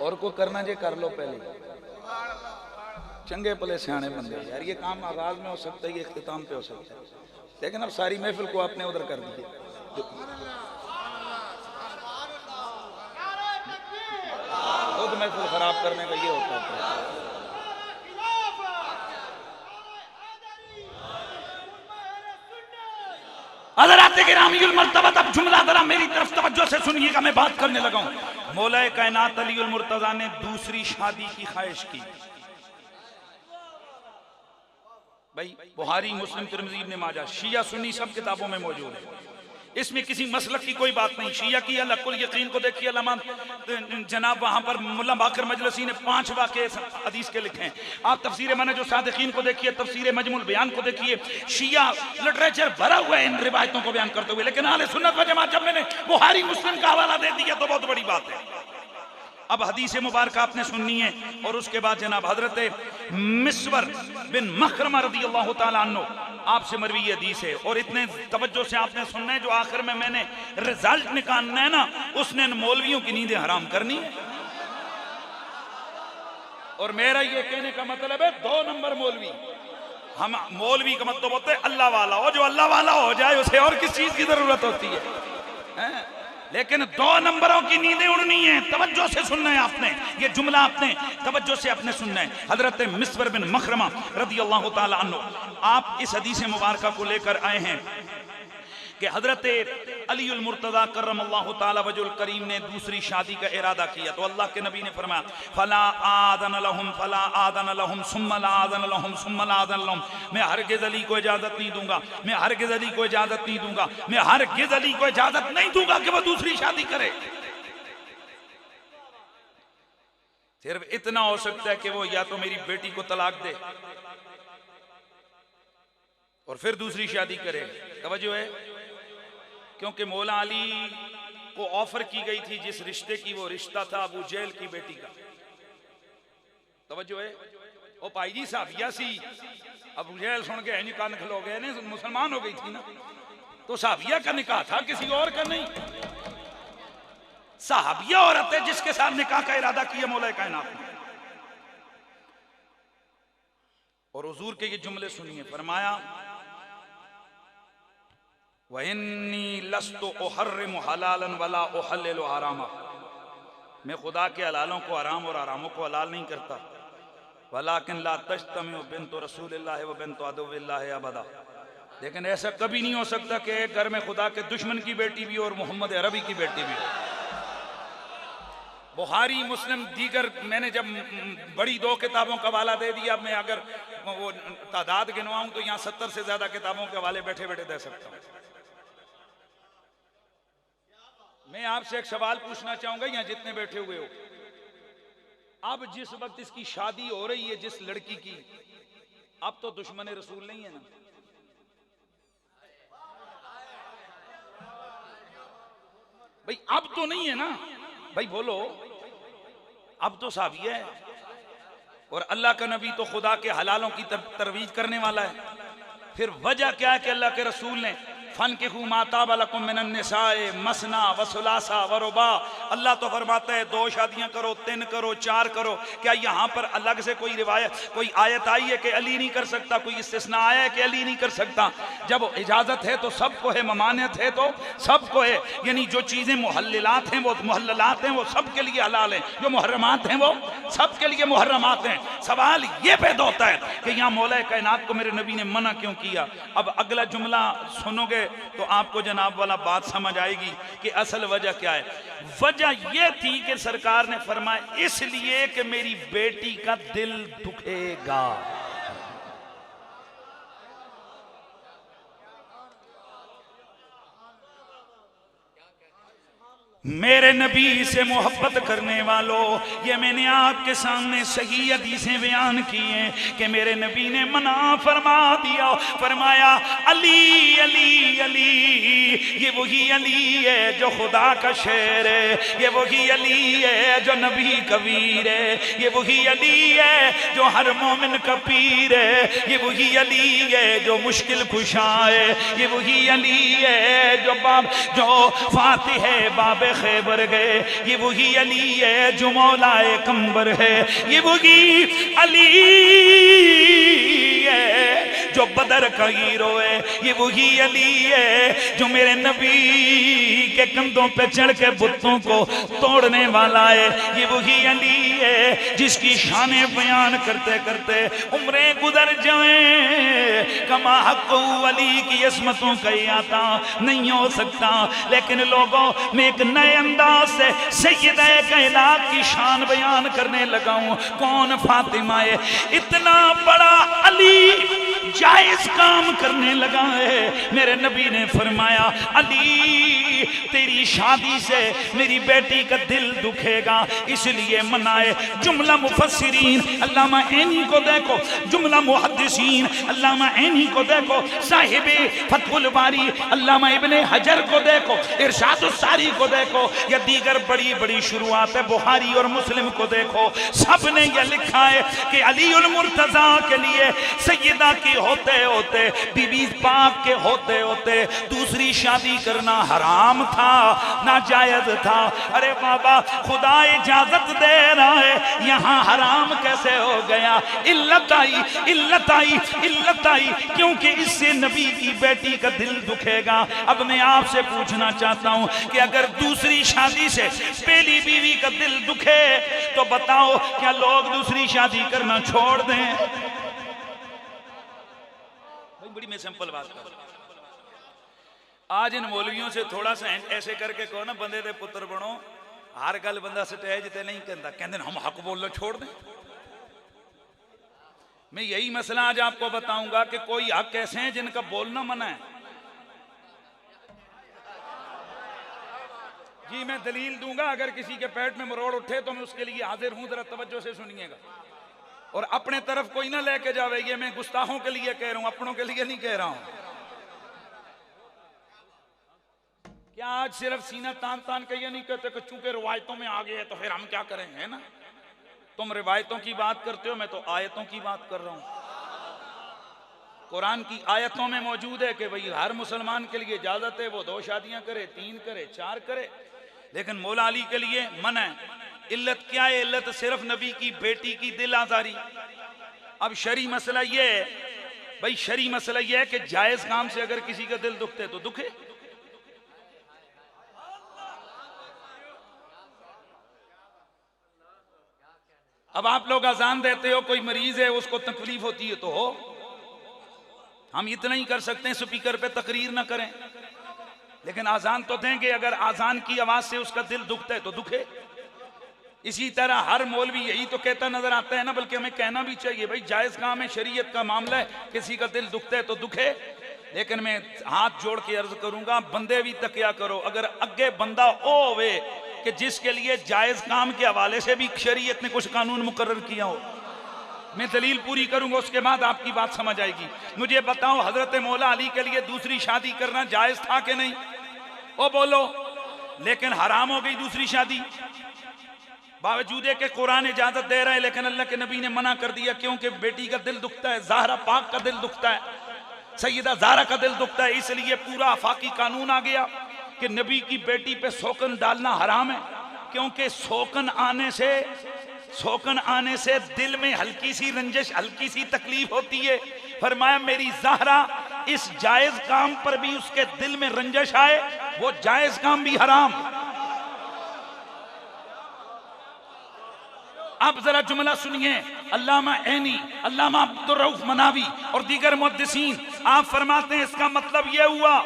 और को करना जे कर लो पहले, चंगे पले सियाने बंदे यार। ये काम आगाज में हो सकता है, ये इख्तिताम पे हो सकता है, लेकिन अब सारी महफिल को आपने उधर कर दी। खुद महफिल खराब करने का ये होता है। हज़रात गिरामीउल मर्तबा, अब जुमला जरा मेरी तरफ तवज्जो से सुनिएगा, मैं बात करने लगा हूं। मौला कायनात अली उल मुर्तजा ने दूसरी शादी की ख्वाहिश की। भाई बुखारी, मुस्लिम, तिरमिज़ी, इब्न माजा, शिया सुन्नी सब किताबों में मौजूद है। इसमें किसी मसलक की कोई बात नहीं। शिया की अल्लाह यकीन को देखिए, जनाब वहां पर मुल्ला बाकर मजलिसी ने 5 वाक़े हदीस के लिखे हैं। आप तफसीर मनहजुस सादिकीन को देखिए, तफसीर मजमुल बयान को देखिए, शिया लिटरेचर भरा हुआ है इन रिवायतों को बयान करते हुए। लेकिन अहले सुन्नत व जमात, जब मैंने बुखारी मुस्लिम का हवाला दे दिया तो बहुत बड़ी बात है। अब हदीस मुबारक आपने सुननी है। और उसके बाद जनाब हजरत मिस्वर बिन मखरमा रज़ियल्लाहु ताला अन्हु आपसे मरवी हदीस है, और इतने तवज्जो से आपने सुनना है। जो आखिर में मैंने रिजल्ट निकालना है ना, उसने मौलवियों की नींदें हराम करनी है। और मेरा ये कहने का मतलब है 2 नंबर मौलवी। हम मौलवी का मतलब होता है अल्लाह वाला, और जो अल्लाह वाला हो जाए उसे और किस चीज की जरूरत होती है? लेकिन 2 नंबरों की नींदें उड़नी है। तवज्जो से सुनना है आपने, ये जुमला आपने तवज्जो से आपने सुनना है। हजरत मिस्वर बिन मखरमा रज़ियल्लाहु ताला अन्हु, आप इस हदीस मुबारका को लेकर आए हैं कि हजरत अली उल मुर्तजा करमल्लाहु ताला वजुल करीम ने दूसरी शादी का इरादा किया। तो अल्लाह के नबी ने फरमाया, फला आदन लहुम, फला आदन लहुम, सुम्मा ला आदन लहुम, सुम्मा ला आदन लहुम। मैं हरगिज़ अली को इजाजत नहीं दूंगा, मैं हरगिज़ अली को इजाजत नहीं दूंगा, मैं हरगिज़ अली को इजाजत नहीं दूंगा कि वह दूसरी शादी करे। सिर्फ इतना हो सकता है कि वो या तो मेरी बेटी को तलाक दे और फिर दूसरी शादी करे। तवज्जो है, क्योंकि मौला अली को ऑफर की गई थी जिस रिश्ते की, वो रिश्ता था अबू जहल की बेटी का। तवज्जो है, ओ भाई जी साहबिया सी, अबू जहल सुन के निकाह खलो गए ने, मुसलमान हो गई थी ना, तो साहबिया का निकाह था, किसी और का नहीं। साहबिया औरत है जिसके साथ निकाह का इरादा किया मौला कायनात ने। और हुजूर के ये जुमले सुनिए, फरमाया वइन्नी लस्तु उहर्रिमु हलालन वला उहल्लिलु हरामा। मैं खुदा के हलालों को हराम और हरामों को हलाल नहीं करता। वलाकिन ला तज्तमिउ बिन्तु रसूलिल्लाह व बिन्तु अदुव्विल्लाह अबदा। लेकिन ऐसा कभी नहीं हो सकता कि एक घर में खुदा के दुश्मन की बेटी भी और मोहम्मद अरबी की बेटी भी हो। बुखारी, मुस्लिम, दीगर, मैंने जब बड़ी 2 किताबों का हवाला दे दिया। मैं अगर वो तादाद गिनवाऊं तो यहाँ 70 से ज्यादा किताबों के हवाले बैठे बैठे दे सकता हूँ। मैं आपसे एक सवाल पूछना चाहूंगा, यहाँ जितने बैठे हुए हो, अब जिस वक्त इसकी शादी हो रही है जिस लड़की की, अब तो दुश्मन रसूल नहीं है ना? भाई अब तो नहीं है ना? भाई बोलो, अब तो साबिया है। और अल्लाह का नबी तो खुदा के हलालों की तरवीज करने वाला है। फिर वजह क्या है कि अल्लाह के रसूल ने फनकिहू मा ताबा लकुम मिनन निसाए मसना व सुलासा व रुबा। अल्लाह तो फरमाता है 2 शादियां करो, 3 करो, 4 करो। क्या यहाँ पर अलग से कोई रिवायत, कोई आयत आई है कि अली नहीं कर सकता? कोई इस्तिस्ना आया है कि अली नहीं कर सकता? जब इजाजत है तो सबको है, ममानियत है तो सबको है। यानी जो चीजें मुहल्लिलात हैं वो मुहल्ललात हैं, वो सबके लिए हलाल हैं। जो मुहर्रमात हैं वो सबके लिए मुहर्रमात हैं। सवाल ये पैदा होता है कि यहाँ मौला कायनात को मेरे नबी ने मना क्यों किया? अब अगला जुमला सुनोगे तो आपको जनाब वाला बात समझ आएगी कि असल वजह क्या है। वजह यह थी कि सरकार ने फरमाया इसलिए कि मेरी बेटी का दिल दुखेगा। मेरे नबी से मोहब्बत करने वालों, ये मैंने आपके सामने सही हदीसें बयान की हैं कि मेरे नबी ने मना फरमा दिया। फरमाया अली अली अली, ये वही अली है जो खुदा का शेर है, ये वही अली है जो नबी का वीर है, ये वही अली है जो हर मोमिन का पीर है, ये वही अली है जो मुश्किल कुशा है, ये वही अली है जो फातिह है बाबे खैबर गए, ये वही अली है जो मौलाए कंबर है, ये वही अली है जो बदर का हीरो है, ये वही अली है जो मेरे नबी के कंधों पे चढ़ के बुतों को तोड़ने वाला है, ये वही अली लिए जिसकी शाने बयान करते करते उम्रें गुजर जाएं, कमा हक़्क़ु वली की अस्मतों का आता नहीं हो सकता। लेकिन लोगों मैं एक नए अंदाज से सैयदा कायनात की शान बयान करने लगा हूं। कौन? फातिमा है। इतना बड़ा अली जायज काम करने लगा है। मेरे नबी ने फरमाया अली तेरी शादी से मेरी बेटी का दिल दुखेगा, इसलिए मनाए। जुमला मुफस्सिरीन अल्लामा ऐनी को देखो, जुमला मुहद्दिसीन अल्लामा ऐनी को देखो, साहिबे फतहुल बारी अल्लामा इब्ने हजर को देखो, इरशादुस सारी को देखो, या दीगर बड़ी बड़ी शुरुआत है बुखारी और मुस्लिम को देखो, सब ने यह लिखा है कि अलीउल मुर्तजा के लिए सैयदा की होते होते, बीबी पाक के होते होते दूसरी शादी करना हराम था, नाजायज था। अरे बाबा खुदा इजाजत दे रहा है, यहाँ हराम कैसे हो गया? इल्लत आई, इल्लत आई, इल्लत आई, क्योंकि इससे नबी की बेटी का दिल दुखेगा। अब मैं आपसे पूछना चाहता हूं कि अगर दूसरी शादी से पहली बीवी का दिल दुखे तो बताओ क्या लोग दूसरी शादी करना छोड़ दें? बड़ी मैं सिंपल बात कर, आज इन मौलवियों से थोड़ा सा ऐसे करके कहो ना बंदे दे पुत्र बनो, हर गल बंदा स्टेज ते नहीं कहता, कहते हम हक बोलना छोड़ दें। मैं यही मसला आज आपको बताऊंगा कि कोई हक ऐसे हैं जिनका बोलना मना है। जी मैं दलील दूंगा, अगर किसी के पेट में मरोड़ उठे तो मैं उसके लिए हाजिर हूं, जरा तवज्जो से सुनिएगा। और अपने तरफ कोई ना लेके जावे, ये मैं गुस्ताखों के लिए कह रहा हूं, अपनों के लिए नहीं कह रहा हूं। क्या आज सिर्फ सीना तान तान के ये नहीं कहते कि चूंकि रिवायतों में आ गए हैं तो फिर हम क्या करें, है ना? तुम रिवायतों की बात करते हो, मैं तो आयतों की बात कर रहा हूं। कुरान की आयतों में मौजूद है कि भाई हर मुसलमान के लिए इजाजत है वो 2 शादियां करे, 3 करे, 4 करे, लेकिन मौला अली के लिए मना है। इल्लत क्या है? इल्लत सिर्फ नबी की बेटी की दिल आजारी। अब शरी मसला ये है भाई, शरी मसला ये है कि जायज काम से अगर किसी का दिल दुखते तो दुखे। अब आप लोग अजान देते हो, कोई मरीज है उसको तकलीफ होती है तो हो, हम इतना ही कर सकते हैं, स्पीकर पे तकरीर ना करें, लेकिन आजान तो देंगे। अगर आजान की आवाज से उसका दिल दुखता है तो दुखे। इसी तरह हर मौलवी यही तो कहता नजर आता है ना, बल्कि हमें कहना भी चाहिए भाई जायज काम है, शरीयत का मामला है, किसी का दिल दुखता है तो दुखे। लेकिन मैं हाथ जोड़ के अर्ज करूंगा, बंदे भी तकिया करो, अगर अगे बंदा ओ होवे कि जिसके लिए जायज काम के हवाले से भी शरीयत ने कुछ कानून मुकर्रर किया हो, मैं दलील पूरी करूंगा, उसके बाद आपकी बात समझ आएगी। मुझे बताओ हजरत मौला अली के लिए दूसरी शादी करना जायज था कि नहीं? ओ बोलो। लेकिन हराम हो गई दूसरी शादी, बावजूद है कि कुरान इजाजत दे रहा है, लेकिन अल्लाह के नबी ने मना कर दिया, क्योंकि बेटी का दिल दुखता है, ज़हरा पाक का दिल दुखता है, सैयदा ज़हरा का दिल दुखता है। इसलिए पूरा आफाकी कानून आ गया कि नबी की बेटी पे सोकन डालना हराम है, क्योंकि सोकन आने से दिल में हल्की सी रंजिश, हल्की सी तकलीफ होती है। फरमाया मेरी ज़हरा इस जायज काम पर भी उसके दिल में रंजिश आए, वो जायज काम भी हराम। अब जरा जुमला सुनिए, अल्लामा ऐनी, अल्लामा अब्दुर रऊफ मनावी और दीगर मुहद्दिसीन आप फरमाते हैं इसका मतलब यह हुआ,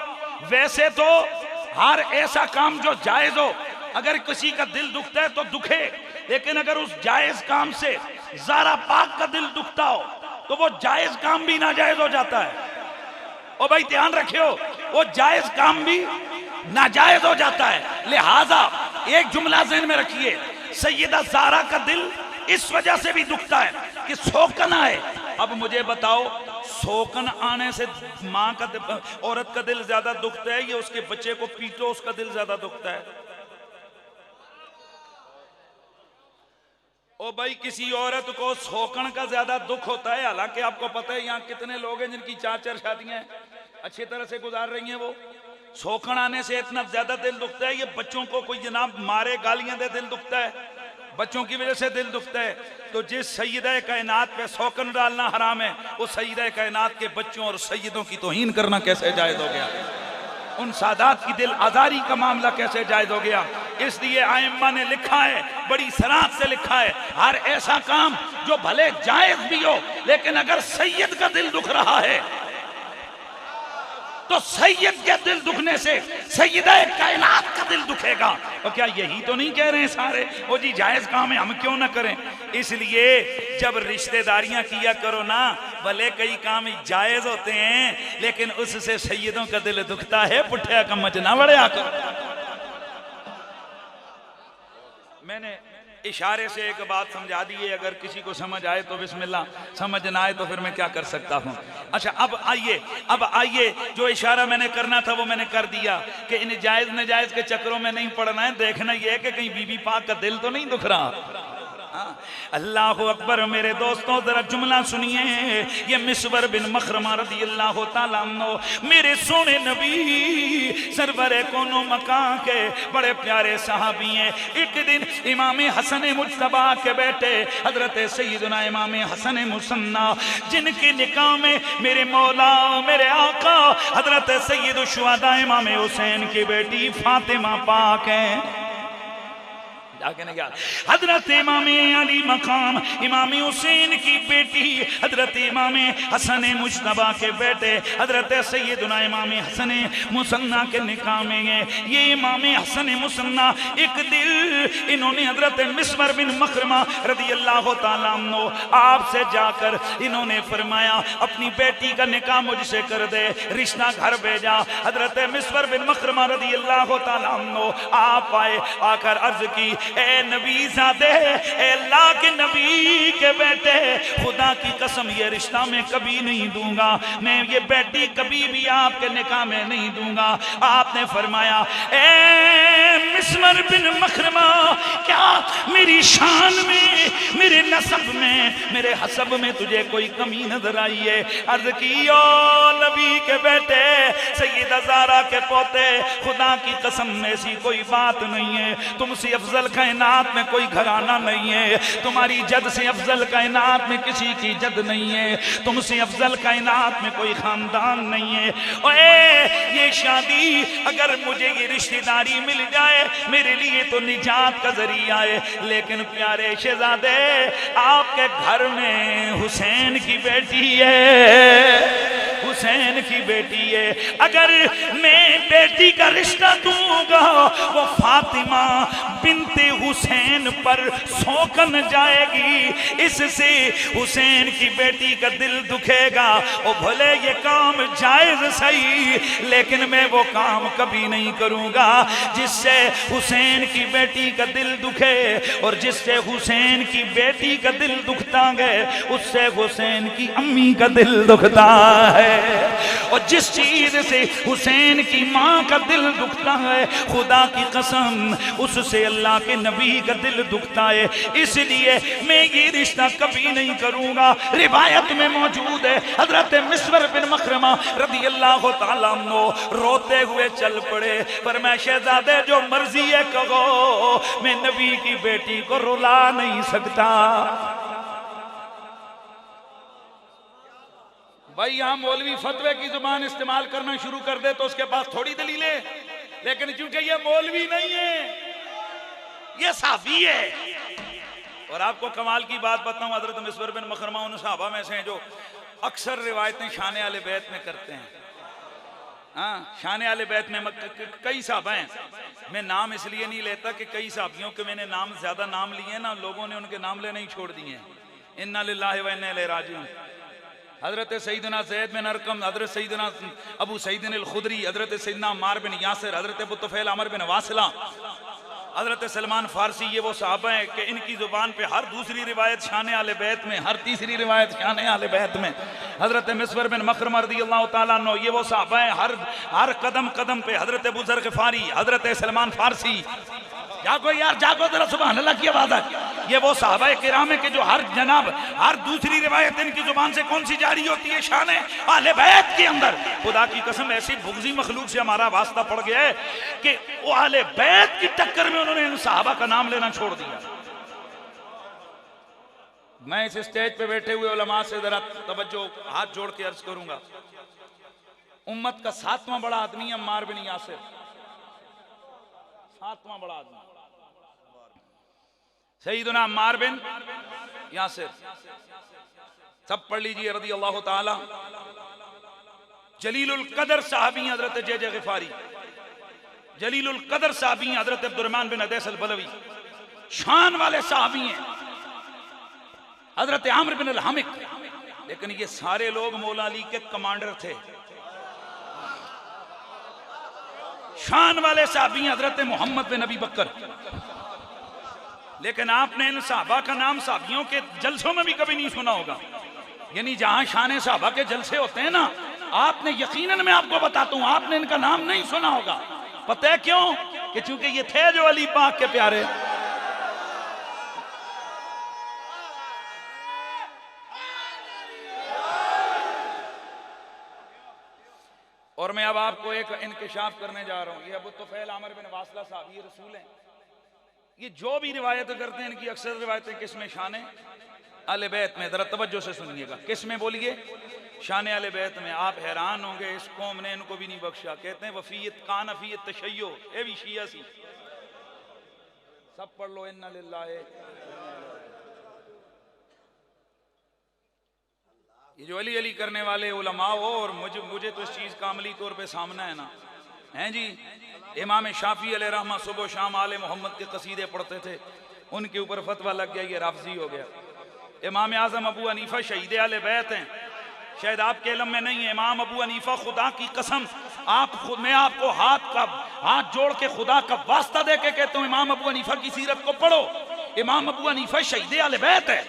वैसे तो हर ऐसा काम जो जायज हो, अगर किसी का दिल दुखता है तो दुखे, लेकिन अगर उस जायज काम से ज़हरा पाक का दिल दुखता हो तो वो जायज काम भी नाजायज हो जाता है। और भाई ध्यान रखियो, वो जायज काम भी नाजायज हो जाता है। लिहाजा एक जुमला ज़हन में रखिए, सैयदा ज़हरा का दिल इस वजह से भी दुखता है कि सोकन आए। अब मुझे बताओ, सोकन आने से माँ का औरत का दिल ज्यादा दुखता है या उसके बच्चे को पीटो उसका दिल ज्यादा दुखता है? ओ भाई किसी औरत को सोकन का ज्यादा दुख होता है। हालांकि आपको पता है यहाँ कितने लोग हैं जिनकी 4-4 शादियां अच्छी तरह से गुजार रही हैं, वो सोकन आने से इतना ज्यादा दिल दुखता है। ये बच्चों को कोई जनाब मारे गालियां दे दिल दुखता है, बच्चों की वजह से दिल दुखता है। तो जिस सैयदा कायनात पे सोकन डालना हराम है, वो सैयदा कायनात के बच्चों और सैयदों की तौहीन करना कैसे जायज हो गया? उन सादात की दिल आजारी का मामला कैसे जायज हो गया? इसलिए आइम्मा ने लिखा है, बड़ी सराहत से लिखा है, हर ऐसा काम जो भले जायज भी हो, लेकिन अगर सैयद का दिल दुख रहा है तो सैयद के दिल दुखने से सैयदा कायनात का दिल दुखेगा। और क्या यही तो नहीं कह रहे हैं सारे, वो जी जायज काम है हम क्यों ना करें। इसलिए जब रिश्तेदारियां किया करो ना, भले कई काम जायज होते हैं लेकिन उससे सैयदों का दिल दुखता है, पुठिया का मचना बड़े आकर। मैंने इशारे से एक बात समझा दी है, अगर किसी को समझ आए तो बिस्मिल्लाह, समझ ना आए तो फिर मैं क्या कर सकता हूँ। अच्छा अब आइए जो इशारा मैंने करना था वो मैंने कर दिया कि इन जायज नजायज के चक्रों में नहीं पड़ना है। देखना यह है कि कहीं बीबी पाक का दिल तो नहीं दुख रहा। अल्लाह अकबर। मेरे दोस्तों जरा जुमला सुनिए, ये मिस्वर बिन मखरमा रदी अल्लाह ताला अन्हु मेरे सोने नबी सरवरे कोनो मकान के बड़े प्यारे सहाबी हैं। एक दिन इमाम हसन मुज्तबा के बेटे हजरत सैयदना इमाम हसन मुसन्ना, जिनके निकाह में मेरे मौला मेरे आका हजरत सैयद शुहदा इमाम हुसैन की बेटी फातिमा पाक हैं। जाके नहीं गया। हजरत इमाम अली मकाम इमाम हुसैन की बेटी हजरत इमाम हसन मुज्तबा के बेटे हजरत सैयदना इमाम हसन मुसन्ना के निकाह में ये इमाम हसन मुसन्ना एक दिल इन्होंने हजरत मिस्वर बिन मखरमा रदी अल्लाह ताला अन्हु आपसे जाकर इन्होंने फरमाया अपनी बेटी का निकाह मुझसे कर दे, रिश्ता घर भेजा। हजरत मिस्वर बिन मखरमा रदी अल्लाह ताला अन्हु आप आए, आकर अर्ज की, ए नबी ज़ादे, ए अल्लाह के नबी के बेटे, खुदा की कसम ये रिश्ता मैं कभी नहीं दूंगा, मैं ये बेटी कभी भी आपके निकाह में नहीं दूंगा। आपने फरमाया, ए मिस्वर बिन मखरमा, क्या मेरी शान में, मेरे नसब में, मेरे हसब में तुझे कोई कमी नजर आई है? अर्ज की, ओ नबी के बेटे, सैयदा ज़ारा के पोते, खुदा की कसम ऐसी कोई बात नहीं है, तुमसे अफजल कायनात में कोई घराना नहीं है, तुम्हारी जद से अफजल कायनात में किसी की जद नहीं है, तुमसे अफजल कायनात में कोई खानदान नहीं है। ओए ये शादी अगर मुझे ये रिश्तेदारी मिल जाए मेरे लिए तो निजात का जरिया है, लेकिन प्यारे शहजादे आपके घर में हुसैन की बेटी है, हुसैन की बेटी है, अगर मैं बेटी का रिश्ता दूंगा वो फातिमा बिनते हुसैन पर सौकन जाएगी, इससे हुसैन की बेटी का दिल दुखेगा। और भले ये काम जायज सही, लेकिन मैं वो काम कभी नहीं करूंगा जिससे हुसैन की बेटी का दिल दुखे, और जिससे हुसैन की बेटी का दिल दुखता है उससे हुसैन की अम्मी का दिल दुखता है, और जिस चीज से हुसैन की माँ का दिल दुखता है खुदा की कसम उससे अल्लाह के नबी का दिल दुखता है। इसलिए मैं ये रिश्ता कभी नहीं करूंगा। रिवायत में मौजूद है हजरत मिस्वर बिन मखरमा रदी अल्लाह ताला अन्हु रोते हुए चल पड़े, पर मैं शहजादे जो मर्जी है कहो, मैं नबी की बेटी को रुला नहीं सकता। भाई यहाँ मौलवी फतवे की जुबान इस्तेमाल करना शुरू कर दे तो उसके पास थोड़ी दलील है, लेकिन क्योंकि ये मौलवी नहीं है, ये साफी है। और आपको कमाल की बात बताऊं, हजरत मिस्वर बिन मखरमा उन सहाबा में से हैं जो अक्सर रिवायतें शान आले बैत में करते हैं। हाँ, शान आले बैत में कई सहाबा हैं, मैं नाम इसलिए नहीं लेता कि कई सहाबियों के मैंने नाम ज्यादा नाम लिए ना, लोगों ने उनके नाम लेने ही छोड़ दिए हैं। इन्ना लिल्लाहि व इन्ना इलैहि राजिऊन। हजरत सईदना ज़ैद बिन अरकम, हजरत सईदना अबू सईद अल खुदरी, हजरत सईदना अम्मार बिन यासिर, हजरत अबू तुफैल अमर बिन वासिला, हजरत सलमान फारसी, ये वो सहाबा हैं कि इनकी जुबान पे हर दूसरी रिवायत शान आले बैत में, हर तीसरी रिवायत शान आले बैत में। हजरत मिस्वर बिन मखरमा रज़ियल्लाहु ताला अन्हु, ये वो सहाबा हैं हर कदम कदम पे, हजरत अबू ज़र ग़िफ़ारी, हजरत सलमान फारसी, जागो यार जागो जरा, सुभान अल्लाह की आवाज़ है। ये वो सहाबा किराम है कि जो हर जनाब हर दूसरी रिवायत इनकी जुबान से कौन सी जारी होती है? शान आले बैत के अंदर। खुदा की कसम ऐसी बुग़्ज़ी मखलूक से हमारा वास्ता पड़ गया है कि वो आले बैत की टक्कर में उन्होंने इन सहाबा का नाम लेना छोड़ दिया। मैं इस स्टेज पे बैठे हुए उलमा से जरा तवज्जो हाथ जोड़ के अर्ज करूंगा, उम्मत का 7वां बड़ा आदमी है अम्मार बिन यासिर, 7वां बड़ा आदमी सईदुना अम्मार बिन यासिर, सब पढ़ लीजिए रज़ी अल्लाह ताला। जलीलुल कदर साहबी हजरत जे गिफारी, जलीलुल कदर साहबी हजरत अब्दुर्रहमान बिन अदैस अल बलवी, शान वाले साहबी हैं हजरत आमिर बिन अल हमिक। लेकिन ये सारे लोग मौला अली के कमांडर थे। शान वाले साहबी हजरत मोहम्मद बिन नबी बकर। लेकिन आपने इन साहबा का नाम साहबियों के जलसों में भी कभी नहीं सुना होगा। यानी जहां शान साहबा के जलसे होते हैं ना, आपने यकीनन मैं आपको बताता हूं, आपने इनका नाम नहीं सुना होगा। पता है क्यों? कि चूंकि ये थे जो अली पाक के प्यारे। और मैं अब आपको एक इंकिशाफ करने जा रहा हूं। ये अबू तुफैल आमिर बिन वासिला साहब ये रसूल हैं। ये जो भी रिवायत करते हैं, इनकी अक्सर रिवायतें किस में? शान अहले बैत में। जरा तवज्जो से सुनिएगा, किस में बोलिए? शान अहले बैत में। आप हैरान होंगे, इस कौम ने इनको भी नहीं बख्शा। कहते हैं वफीयत कान अफीयत तशय्यो, ए भी शिया सी। सब पढ़ लो इन्ना लिल्लाहि। ये जो अली अली करने वाले उलमा हो, और मुझे तो इस चीज का अमली तौर पे सामना है ना, हैं जी। इमाम शाफी अलैहि रहमा सुबह शाम आले मोहम्मद के कसीदे पढ़ते थे, उनके ऊपर फतवा लग गया, ये राफजी हो गया। इमाम आजम अबू हनीफा शहीद अहले बैत हैं, शायद आपके इल्म में नहीं है। इमाम अबू हनीफा, खुदा की कसम, मैं आपको हाथ जोड़ के खुदा का वास्ता दे के कहता हूं, इमाम अबू हनीफा की सीरत को पढ़ो। इमाम अबू हनीफा शहीद अहले बैत है।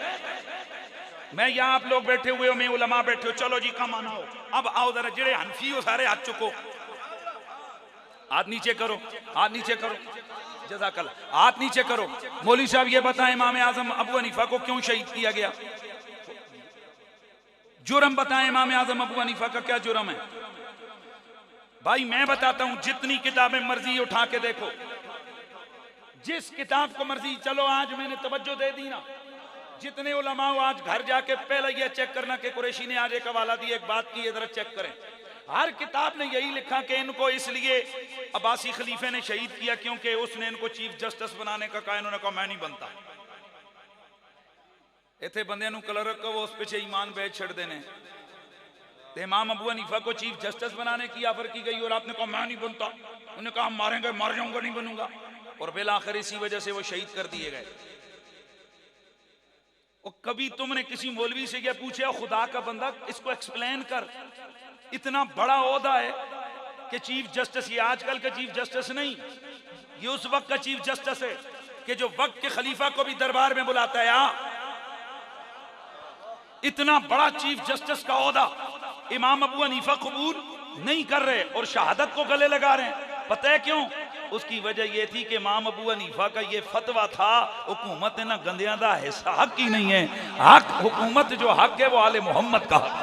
मैं यहाँ आप लोग बैठे हुए हो, मैं उलमा बैठे हो, चलो जी कम आना हो। अब आओ जरा, जेड़े हनफी हो सारे हाथ चुको, हाथ नीचे करो, हाथ नीचे करो, जज़ाकल्लाह, हाथ नीचे करो। मौलवी साहब ये बताएं, इमाम आजम अबू हनीफा को क्यों शहीद किया गया? जुर्म बताएं, इमाम आजम अबू हनीफा का क्या जुर्म है? भाई मैं बताता हूं, जितनी किताबें मर्जी उठा के देखो, जिस किताब को मर्जी। चलो आज मैंने तवज्जो दे दी ना, जितने उलमा हो आज घर जाके पहले ये चेक करना कि कुरैशी ने आज एक हवाला दी, एक बात की, इधर चेक करें। हर किताब ने यही लिखा कि इनको इसलिए अब्बासी खलीफे ने शहीद किया क्योंकि उसने इनको चीफ जस्टिस बनाने का कहा। इन्होंने कहा मैं नहीं बनता। इतने बंदे नूं क्लर्क को उस पिछे ईमान बेच छड़ देने। तो इमाम अबू हनीफा को चीफ जस्टिस बनाने की ऑफर की गई और आपने कहा मैं नहीं बनता। उन्होंने कहा मारेंगे, मर जाऊंगा, नहीं बनूंगा। और बिल आखिर इसी वजह से वो शहीद कर दिए गए। और कभी तुमने किसी मौलवी से क्या पूछा, खुदा का बंदा इसको एक्सप्लेन कर, इतना बड़ा ओहदा है कि चीफ जस्टिस, ये आजकल का चीफ जस्टिस नहीं, ये उस वक्त का चीफ जस्टिस है कि जो वक्त के खलीफा को भी दरबार में बुलाता है। इतना बड़ा चीफ जस्टिस का ओहदा इमाम अबू हनीफा कबूल नहीं कर रहे और शहादत को गले लगा रहे हैं। पता है क्यों? उसकी वजह यह थी कि इमाम अबू हनीफा का ये फतवा था, हुकूमत ना गंदियां दा हिस्सा हक ही नहीं है। हक हुकूमत जो हक है वो आले मोहम्मद का हक।